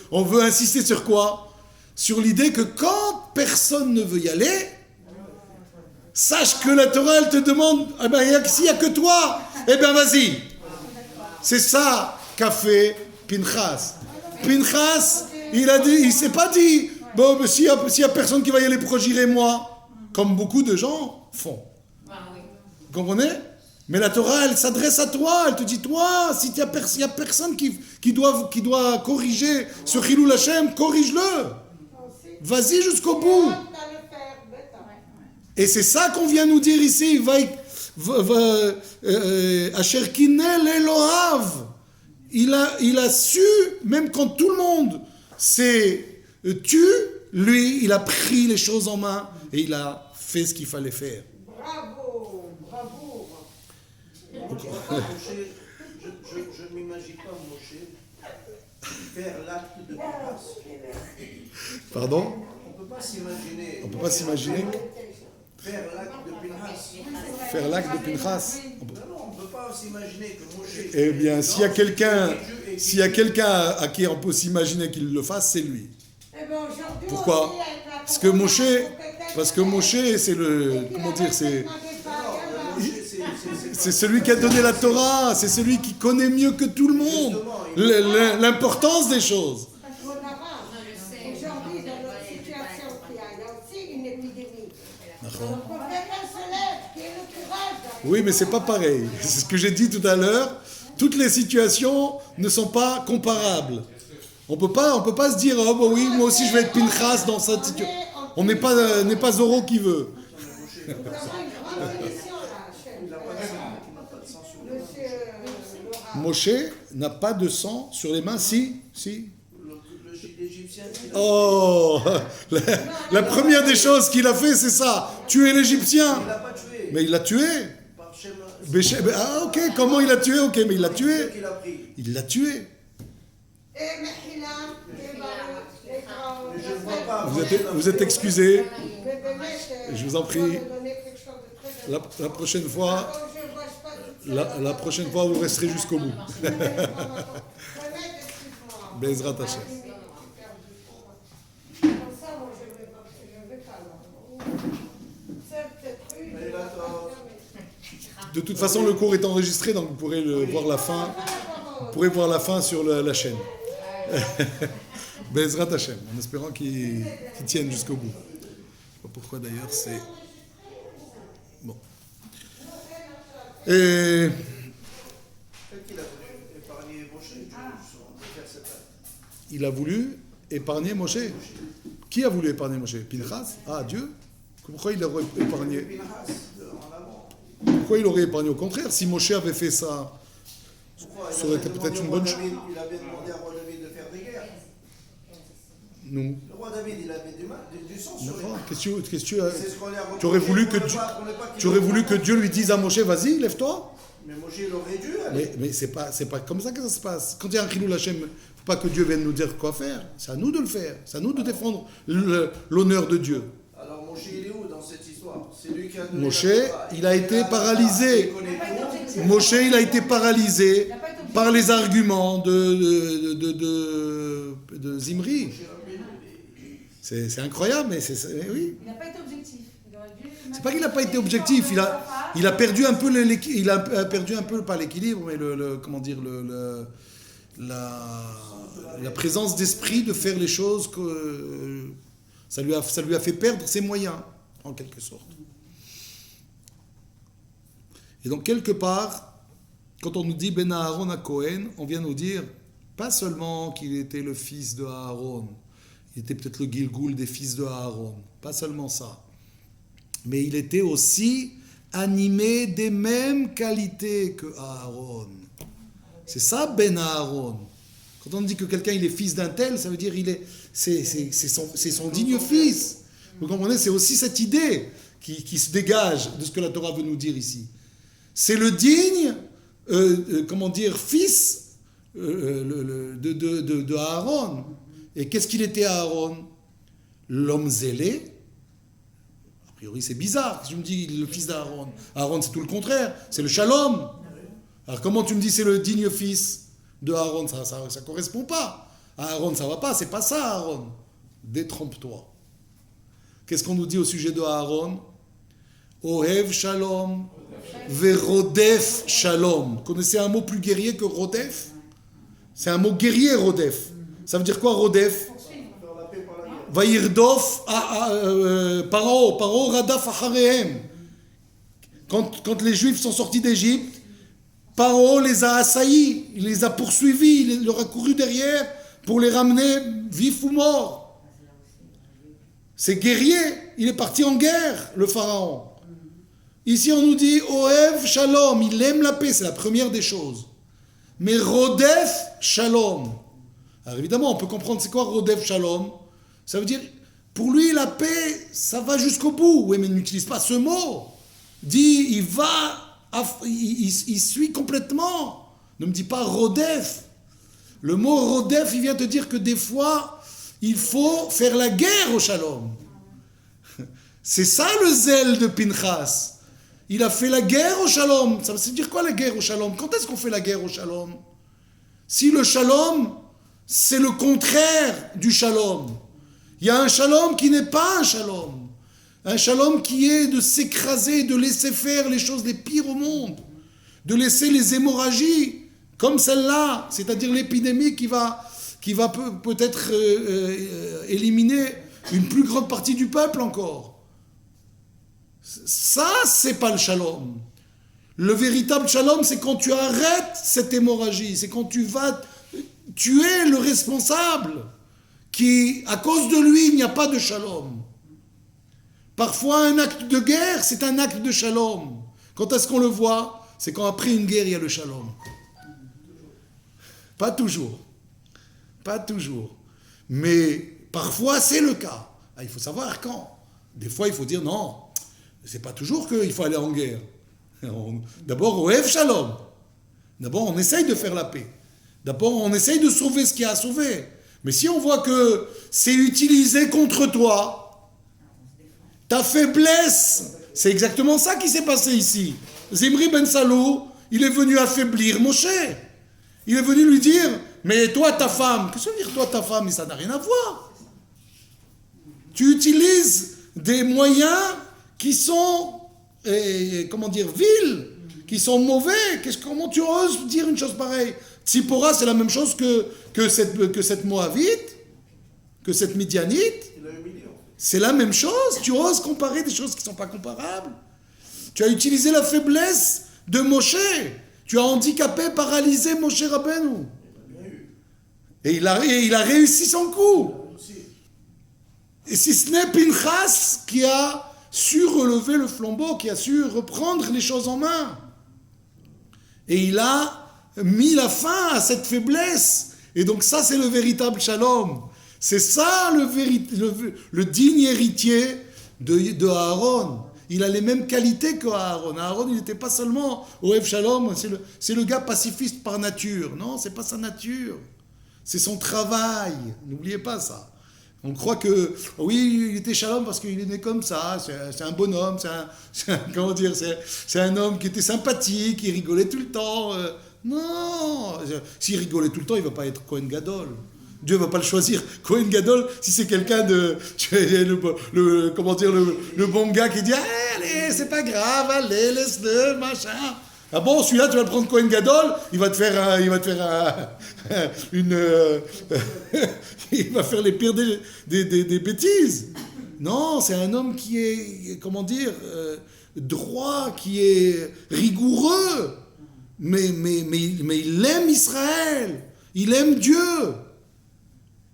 insister sur quoi? Sur l'idée que quand personne ne veut y aller, sache que la Torah, elle te demande, eh ben, s'il n'y a que toi, eh bien vas-y. C'est ça qu'a fait Pinchas. Pinchas, il s'est pas dit, bon, mais s'il y a personne qui va y aller, pourquoi j'irai moi? Comme beaucoup de gens font. Vous comprenez? Mais la Torah, elle s'adresse à toi. Elle te dit, toi, si il y a personne qui doit corriger ce Chilul Hashem, corrige-le. Vas-y jusqu'au bout. Et c'est ça qu'on vient nous dire ici. Asher kinel Elohav. Il a su, même quand tout le monde s'est tu, lui, il a pris les choses en main et il a fait ce qu'il fallait faire. Bravo, bravo. Je ne m'imagine pas Moshe faire l'acte de Pinchas. Pardon? On ne peut pas s'imaginer. On ne peut pas s'imaginer Faire l'acte de Pinchas. faire l'acte de Pinchas. Non, on ne peut pas s'imaginer que Moshe... Eh bien, s'il y a quelqu'un à qui on peut s'imaginer qu'il le fasse, c'est lui. Eh ben, aujourd'hui Pourquoi? aussi, avec la Parce que Moshe, c'est le... Comment dire? C'est celui qui a donné la Torah. C'est celui qui connaît mieux que tout le monde l'importance des choses. Aujourd'hui, dans notre situation qu'il y a aussi une épidémie. Donc, on quelqu'un se lève, qui ait le courage d'arriver. Oui, mais c'est pas pareil. C'est ce que j'ai dit tout à l'heure. Toutes les situations ne sont pas comparables. On peut pas se dire, oh bah oui, moi aussi je vais être Pinchas dans cette situation. On n'est pas Zorro qui veut. Nous avons une grande mission là, chef. Monsieur Laura. Moshe n'a pas de sang sur les mains, si. L'Égyptien... Oh, la première des choses qu'il a fait, c'est ça. Tuer l'Égyptien. Il ne l'a pas tué. Mais il l'a tué. Par Shem... Ah ok, comment il l'a tué? Ok, mais il l'a tué. qu'il a pris. Il l'a tué. Et Mehilam, et Baruch, les grands, Je ne vois pas... Vous êtes excusés. mais Bémet, Je vous en prie. on va nous donner quelque chose de très La prochaine fois, Oh, je vois pas tout ça. la prochaine fois, vous resterez jusqu'au bout. Bémet, excuse-moi. Bezrat Hashem. Comme ça, moi, je vais pas là. C'est peut-être une. Mais là, toi... De toute façon, le cours est enregistré, donc vous pourrez voir la fin. Vous pourrez voir la fin sur la chaîne. Bezrat Hashem, en espérant qu'ils tiennent jusqu'au bout. Je ne sais pas pourquoi d'ailleurs, c'est... Bon. Et... Peut-être qu'il a voulu épargner Moshe de faire cette acte. Il a voulu épargner Moshe. Qui a voulu épargner Moshe? Pinchas? Ah, Dieu? Pourquoi il l'aurait épargné? Pinchas, en avant. Pourquoi il aurait épargné? Au contraire, si Moshe avait fait ça, Pourquoi? ça aurait été peut-être une bonne chose. Il avait demandé à roi David de faire des guerres. Non. Le roi David, il avait du sang sur les mains. Qu'est-ce que C'est ce qu'on lui a reproché tu aurais voulu que pour ne Dieu, pas- pour ne pas qu'il tu aurais voulu le que Dieu lui dise à Moshe, vas-y, lève-toi. Mais Moshe, il aurait dû aller. Mais c'est pas comme ça que ça se passe. Quand il y a un Chilul Hashem, il ne faut pas que Dieu vienne nous dire quoi faire. C'est à nous de le faire. C'est à nous de défendre l'honneur de Dieu. Alors Moshe, il est où dans cette histoire? C'est lui qui a donné Moshe, la Torah. il a été paralysé. Il connaît tout. Moshe, il a été paralysé par les arguments de Zimri. C'est incroyable, mais oui. Il n'a pas été objectif. Il aurait dû C'est pas qu'il n'a pas été objectif, il a perdu un peu pas l'équilibre, mais comment dire, la présence d'esprit de faire les choses que ça lui a fait perdre ses moyens, en quelque sorte. Et donc quelque part, quand on nous dit Ben Aaron à Cohen, on vient nous dire Pas seulement qu'il était le fils de Aaron, il était peut-être le Gilgoul des fils de Aaron, pas seulement ça, mais il était aussi animé des mêmes qualités que Aaron. C'est ça Ben Aaron. Quand on dit que quelqu'un il est fils d'un tel, ça veut dire c'est son digne fils. Vous comprenez, c'est aussi cette idée qui se dégage de ce que la Torah veut nous dire ici. C'est le digne, fils de Aaron. Et qu'est-ce qu'il était Aaron? L'homme zélé. A priori, c'est bizarre. Si tu me dis le fils d'Aaron, Aaron, c'est tout le contraire. C'est le shalom. Alors comment tu me dis c'est le digne fils de Aaron? Ça correspond pas. Aaron, ça va pas. C'est pas ça, Aaron. Détrompe-toi. Qu'est-ce qu'on nous dit au sujet de Aaron? Ohev shalom, verodef shalom. Vous connaissez un mot plus guerrier que rodef? C'est un mot guerrier, rodef. Ça veut dire quoi, rodef? Vayirdof Paro radaf acharehem. Quand les Juifs sont sortis d'Égypte, Paro les a assaillis, il les a poursuivis, il leur a couru derrière pour les ramener vifs ou morts. C'est guerrier, il est parti en guerre, le pharaon. Ici on nous dit Ohev Shalom, il aime la paix, c'est la première des choses. Mais Rodef Shalom. Alors évidemment, on peut comprendre c'est quoi Rodef Shalom. Ça veut dire, pour lui la paix, ça va jusqu'au bout. Oui, mais il n'utilise pas ce mot. Dit, il suit complètement. Ne me dis pas Rodef. Le mot Rodef, il vient te dire que des fois, il faut faire la guerre au Shalom. C'est ça le zèle de Pinchas. Il a fait la guerre au Shalom. Ça veut dire quoi la guerre au Shalom? Quand est-ce qu'on fait la guerre au Shalom? Si le Shalom, c'est le contraire du Shalom. Il y a un Shalom qui n'est pas un Shalom. Un Shalom qui est de s'écraser, de laisser faire les choses les pires au monde. De laisser les hémorragies comme celle-là, c'est-à-dire l'épidémie qui va peut-être éliminer une plus grande partie du peuple encore. Ça, c'est pas le shalom. Le véritable shalom, c'est quand tu arrêtes cette hémorragie, c'est quand tu es le responsable, qui, à cause de lui, il n'y a pas de shalom. Parfois, un acte de guerre, c'est un acte de shalom. Quand est-ce qu'on le voit? C'est quand après une guerre, il y a le shalom. Pas toujours. Pas toujours. Mais parfois, c'est le cas. Il faut savoir quand. Des fois, il faut dire non. C'est pas toujours qu'il faut aller en guerre. D'abord, Ohev Shalom. D'abord, on essaye de faire la paix. D'abord, on essaye de sauver ce qu'il y a à sauver. Mais si on voit que c'est utilisé contre toi, ta faiblesse, c'est exactement ça qui s'est passé ici. Zimri ben Salou, il est venu affaiblir Moshe. Il est venu lui dire, mais toi, ta femme, qu'est-ce que ça veut dire toi, ta femme? Mais ça n'a rien à voir. Tu utilises des moyens qui sont, vils, qui sont mauvais. Comment tu oses dire une chose pareille? Tzipora, c'est la même chose que cette Moabite, que cette Midianite. C'est la même chose. Tu oses comparer des choses qui ne sont pas comparables. Tu as utilisé la faiblesse de Moshe. Tu as handicapé, paralysé Moshe Rabbeinu. Et il a réussi son coup. Et si ce n'est Pinchas qui a su relever le flambeau, qui a su reprendre les choses en main. Et il a mis la fin à cette faiblesse. Et donc ça, c'est le véritable shalom. C'est ça le digne héritier de Aaron. Il a les mêmes qualités qu'Aaron. Aaron, il n'était pas seulement Ohev Shalom, c'est le gars pacifiste par nature. Non, c'est pas sa nature. C'est son travail. N'oubliez pas ça. On croit que, oui, il était shalom parce qu'il est né comme ça, c'est un bonhomme, c'est un homme qui était sympathique, il rigolait tout le temps. Non, s'il rigolait tout le temps, il ne va pas être Kohen Gadol. Dieu ne va pas le choisir. Kohen Gadol, si c'est quelqu'un le bon gars qui dit, allez, c'est pas grave, allez, laisse-le, machin. Ah bon, celui-là, tu vas le prendre Kohen Gadol, il va faire il va faire les pires des bêtises. Non, c'est un homme qui est, droit, qui est rigoureux. Mais il aime Israël. Il aime Dieu.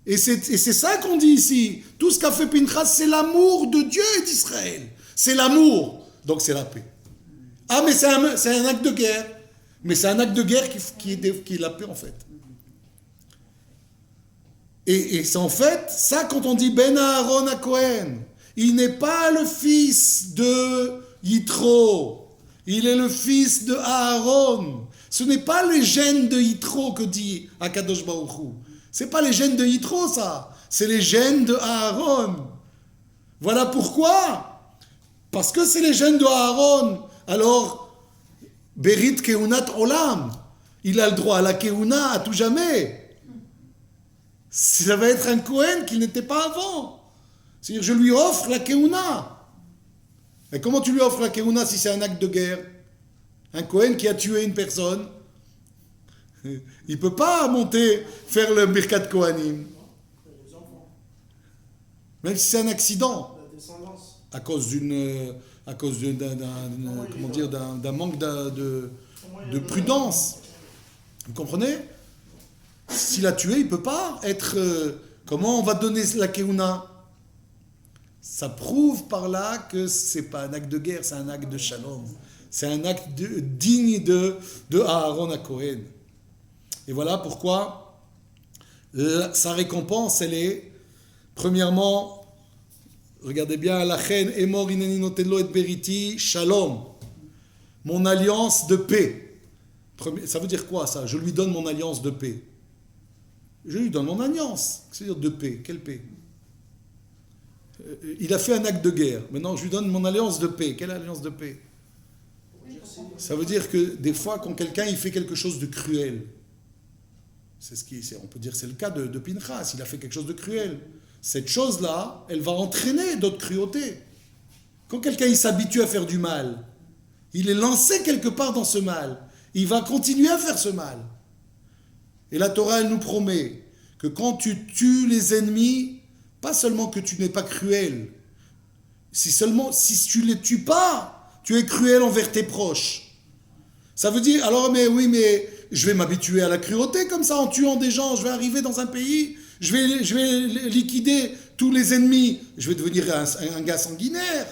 Et c'est ça qu'on dit ici. Tout ce qu'a fait Pinchas, c'est l'amour de Dieu et d'Israël. C'est l'amour. Donc c'est la paix. Ah, mais c'est un acte de guerre. Mais c'est un acte de guerre qui est la paix, en fait. Et c'est en fait, ça, quand on dit Ben Aaron à Cohen, il n'est pas le fils de Yitro. Il est le fils de Aaron. Ce n'est pas les gènes de Yitro que dit Akadosh Baruch Hu. Ce n'est pas les gènes de Yitro, ça. C'est les gènes de Aaron. Voilà pourquoi. Parce que c'est les gènes de Aaron. Alors, Berit Keunat Olam. Il a le droit à la Keuna à tout jamais. Ça va être un Kohen qu'il n'était pas avant. C'est-à-dire, je lui offre la Keuna. Et comment tu lui offres la Keuna si c'est un acte de guerre? Un Kohen qui a tué une personne, il ne peut pas monter, faire le Birkat Kohanim. Même si c'est un accident. À cause d'un manque de prudence. Vous comprenez? S'il a tué, il ne peut pas être... comment on va donner la Keuna? Ça prouve par là que ce n'est pas un acte de guerre, c'est un acte de shalom. C'est un acte digne de Aaron à Cohen. Et voilà pourquoi sa récompense, elle est, premièrement, regardez bien, la reine Emor ineni noten lo et beriti shalom. Mon alliance de paix. Ça veut dire quoi ça? Je lui donne mon alliance de paix. Je lui donne mon alliance. C'est-à-dire de paix. Quelle paix? Il a fait un acte de guerre. Maintenant, je lui donne mon alliance de paix. Quelle alliance de paix? Ça veut dire que des fois, quand quelqu'un il fait quelque chose de cruel, on peut dire que c'est le cas de Pinchas, il a fait quelque chose de cruel. Cette chose-là, elle va entraîner d'autres cruautés. Quand quelqu'un il s'habitue à faire du mal, il est lancé quelque part dans ce mal. Il va continuer à faire ce mal. Et la Torah, elle nous promet que quand tu tues les ennemis, pas seulement que tu n'es pas cruel, si tu ne les tues pas, tu es cruel envers tes proches. Ça veut dire, alors mais je vais m'habituer à la cruauté comme ça, en tuant des gens, je vais arriver dans un pays, je vais liquider tous les ennemis, je vais devenir un gars sanguinaire.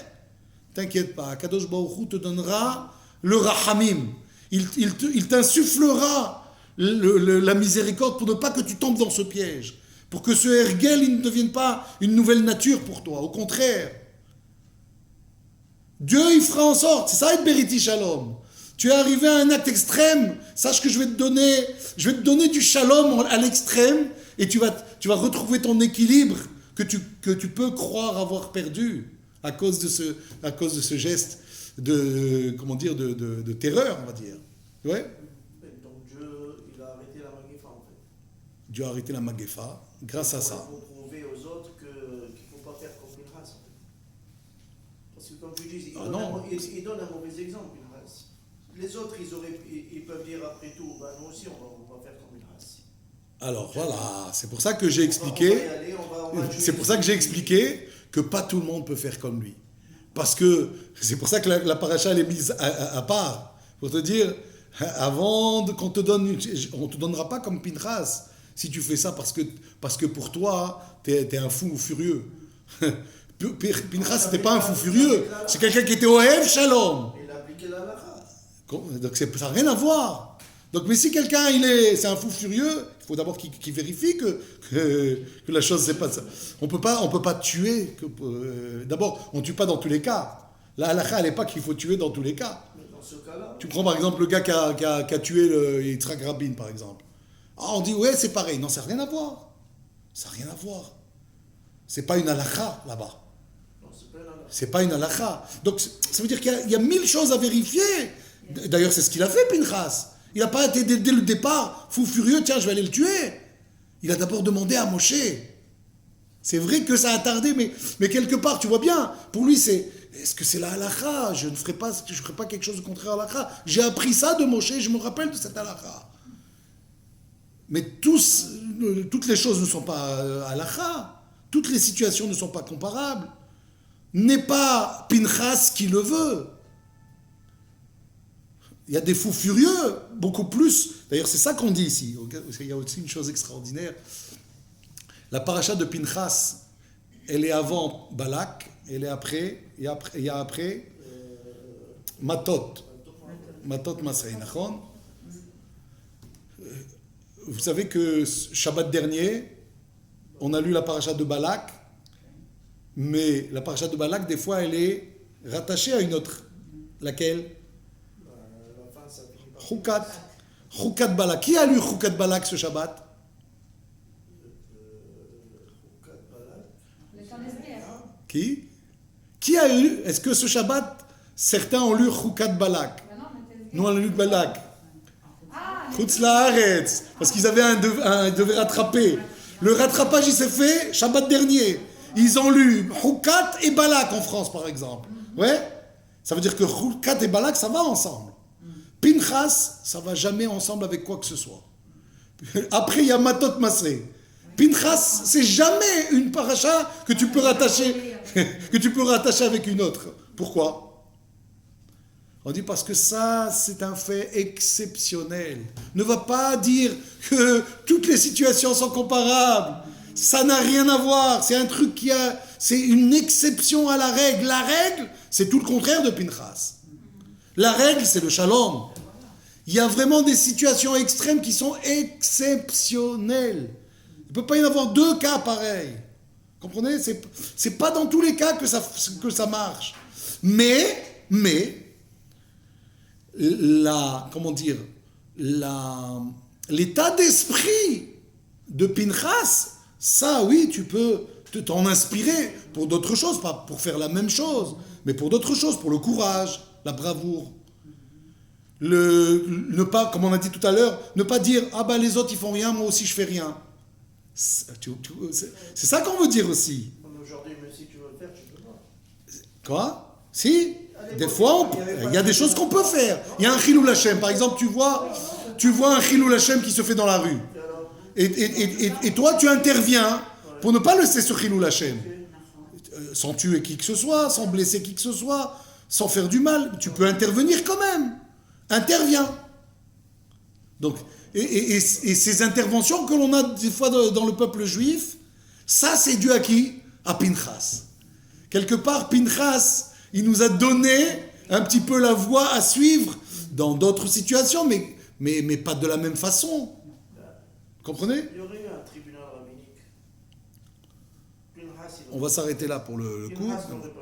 T'inquiète pas, Kadosh Baruch Hu te donnera le rahamim. Il t'insufflera la miséricorde pour ne pas que tu tombes dans ce piège. Pour que ce Hergel il ne devienne pas une nouvelle nature pour toi. Au contraire. Dieu, il fera en sorte. C'est ça être Beriti Shalom. Tu es arrivé à un acte extrême. Sache que je vais te donner du Shalom à l'extrême et tu vas retrouver ton équilibre que tu peux croire avoir perdu à cause de ce geste de terreur, on va dire. Ouais. Donc Dieu, il a arrêté la Magéfa en fait. Dieu a arrêté la Magéfa grâce à ça. Il faut prouver aux autres qu'il ne faut pas faire comme Pinchas. Parce que comme tu dis, il donne un mauvais exemple, Pinchas. Les autres, ils peuvent dire après tout, nous aussi on va faire comme Pinchas. Alors voilà, c'est pour ça que j'ai expliqué. C'est pour ça que j'ai expliqué que pas tout le monde peut faire comme lui. Parce que c'est pour ça que la paracha elle est mise à part. Pour te dire, qu'on te donne, on ne te donnera pas comme Pinchas si tu fais ça parce que pour toi, t'es un fou furieux. Pinchas, c'était pas un fou furieux. C'est quelqu'un qui était Ohev Shalom. Il a appliqué la halakha. Donc ça n'a rien à voir. Donc, mais si quelqu'un c'est un fou furieux, il faut d'abord qu'il vérifie que la chose c'est pas ça. On peut pas tuer. D'abord, on tue pas dans tous les cas. La halakha, elle n'est pas qu'il faut tuer dans tous les cas. Dans ce cas-là, tu prends par exemple le gars qui a tué Yitzhak Rabin, par exemple. Ah, on dit ouais, c'est pareil. Non, ça n'a rien à voir. Ça n'a rien à voir. C'est pas une halakha là-bas. C'est pas une halakha. Donc, ça veut dire qu'il y a 1000 choses à vérifier. D'ailleurs, c'est ce qu'il a fait, Pinchas. Il n'a pas été dès le départ fou furieux, tiens, je vais aller le tuer. Il a d'abord demandé à Moshe. C'est vrai que ça a tardé, mais quelque part, tu vois bien, pour lui, est-ce que c'est la halakha? Je ne ferai pas quelque chose de contraire à la halakha. J'ai appris ça de Moshe, je me rappelle de cette halakha. Mais toutes les choses ne sont pas halakha. Toutes les situations ne sont pas comparables. N'est pas Pinchas qui le veut. Il y a des fous furieux, beaucoup plus. D'ailleurs, c'est ça qu'on dit ici. Il y a aussi une chose extraordinaire. La paracha de Pinchas, elle est avant Balak, elle est après, il y a après Matot. Matot Masrei, nachon. Vous savez que Shabbat dernier, on a lu la paracha de Balak, mais la paracha de Balak, des fois, elle est rattachée à une autre. Laquelle? Chukat. Chukat Balak. Qui a lu Chukat Balak ce Shabbat? Qui? Qui a lu? Est-ce que ce Shabbat, certains ont lu Chukat Balak? Nous, on a lu Balak. Chutz Laaretz. Parce qu'ils avaient ils devaient rattraper. Le rattrapage, il s'est fait Shabbat dernier. Ils ont lu Chukat et Balak en France, par exemple. Ouais? Ça veut dire que Chukat et Balak, ça va ensemble. Pinchas, ça va jamais ensemble avec quoi que ce soit. Après, il y a Matot Masrei. Pinchas, c'est jamais une paracha que tu peux rattacher avec une autre. Pourquoi? On dit parce que ça, c'est un fait exceptionnel. Ne va pas dire que toutes les situations sont comparables. Ça n'a rien à voir. C'est un truc c'est une exception à la règle. La règle, c'est tout le contraire de Pinchas. La règle, c'est le shalom. Il y a vraiment des situations extrêmes qui sont exceptionnelles. Il ne peut pas y en avoir deux cas pareils. Comprenez? C'est pas dans tous les cas que ça marche. Mais, l'état d'esprit de Pinchas, ça, oui, tu peux t'en inspirer pour d'autres choses, pas pour faire la même chose, mais pour d'autres choses, pour le courage, la bravoure. Ne pas, comme on a dit tout à l'heure, ne pas dire « Ah ben les autres ils font rien, moi aussi je fais rien ». C'est ça qu'on veut dire aussi. Aujourd'hui, mais si tu veux le faire, tu peux pas. Quoi? Si, des fois, il y a des choses qu'on peut faire. Il y a un Chilul Hashem, par exemple, tu vois un Chilul Hashem qui se fait dans la rue. Et toi, tu interviens pour ne pas laisser ce Chilul Hashem. Sans tuer qui que ce soit, sans blesser qui que ce soit, sans faire du mal. Tu peux intervenir quand même. Interviens. Donc, et ces interventions que l'on a des fois dans le peuple juif, ça c'est dû à qui? À Pinchas. Quelque part, Pinchas, il nous a donné un petit peu la voie à suivre dans d'autres situations, mais pas de la même façon. Vous comprenez? Il y aurait eu un tribunal rabbinique. On va s'arrêter là pour le coup. Pinchas n'aurait pas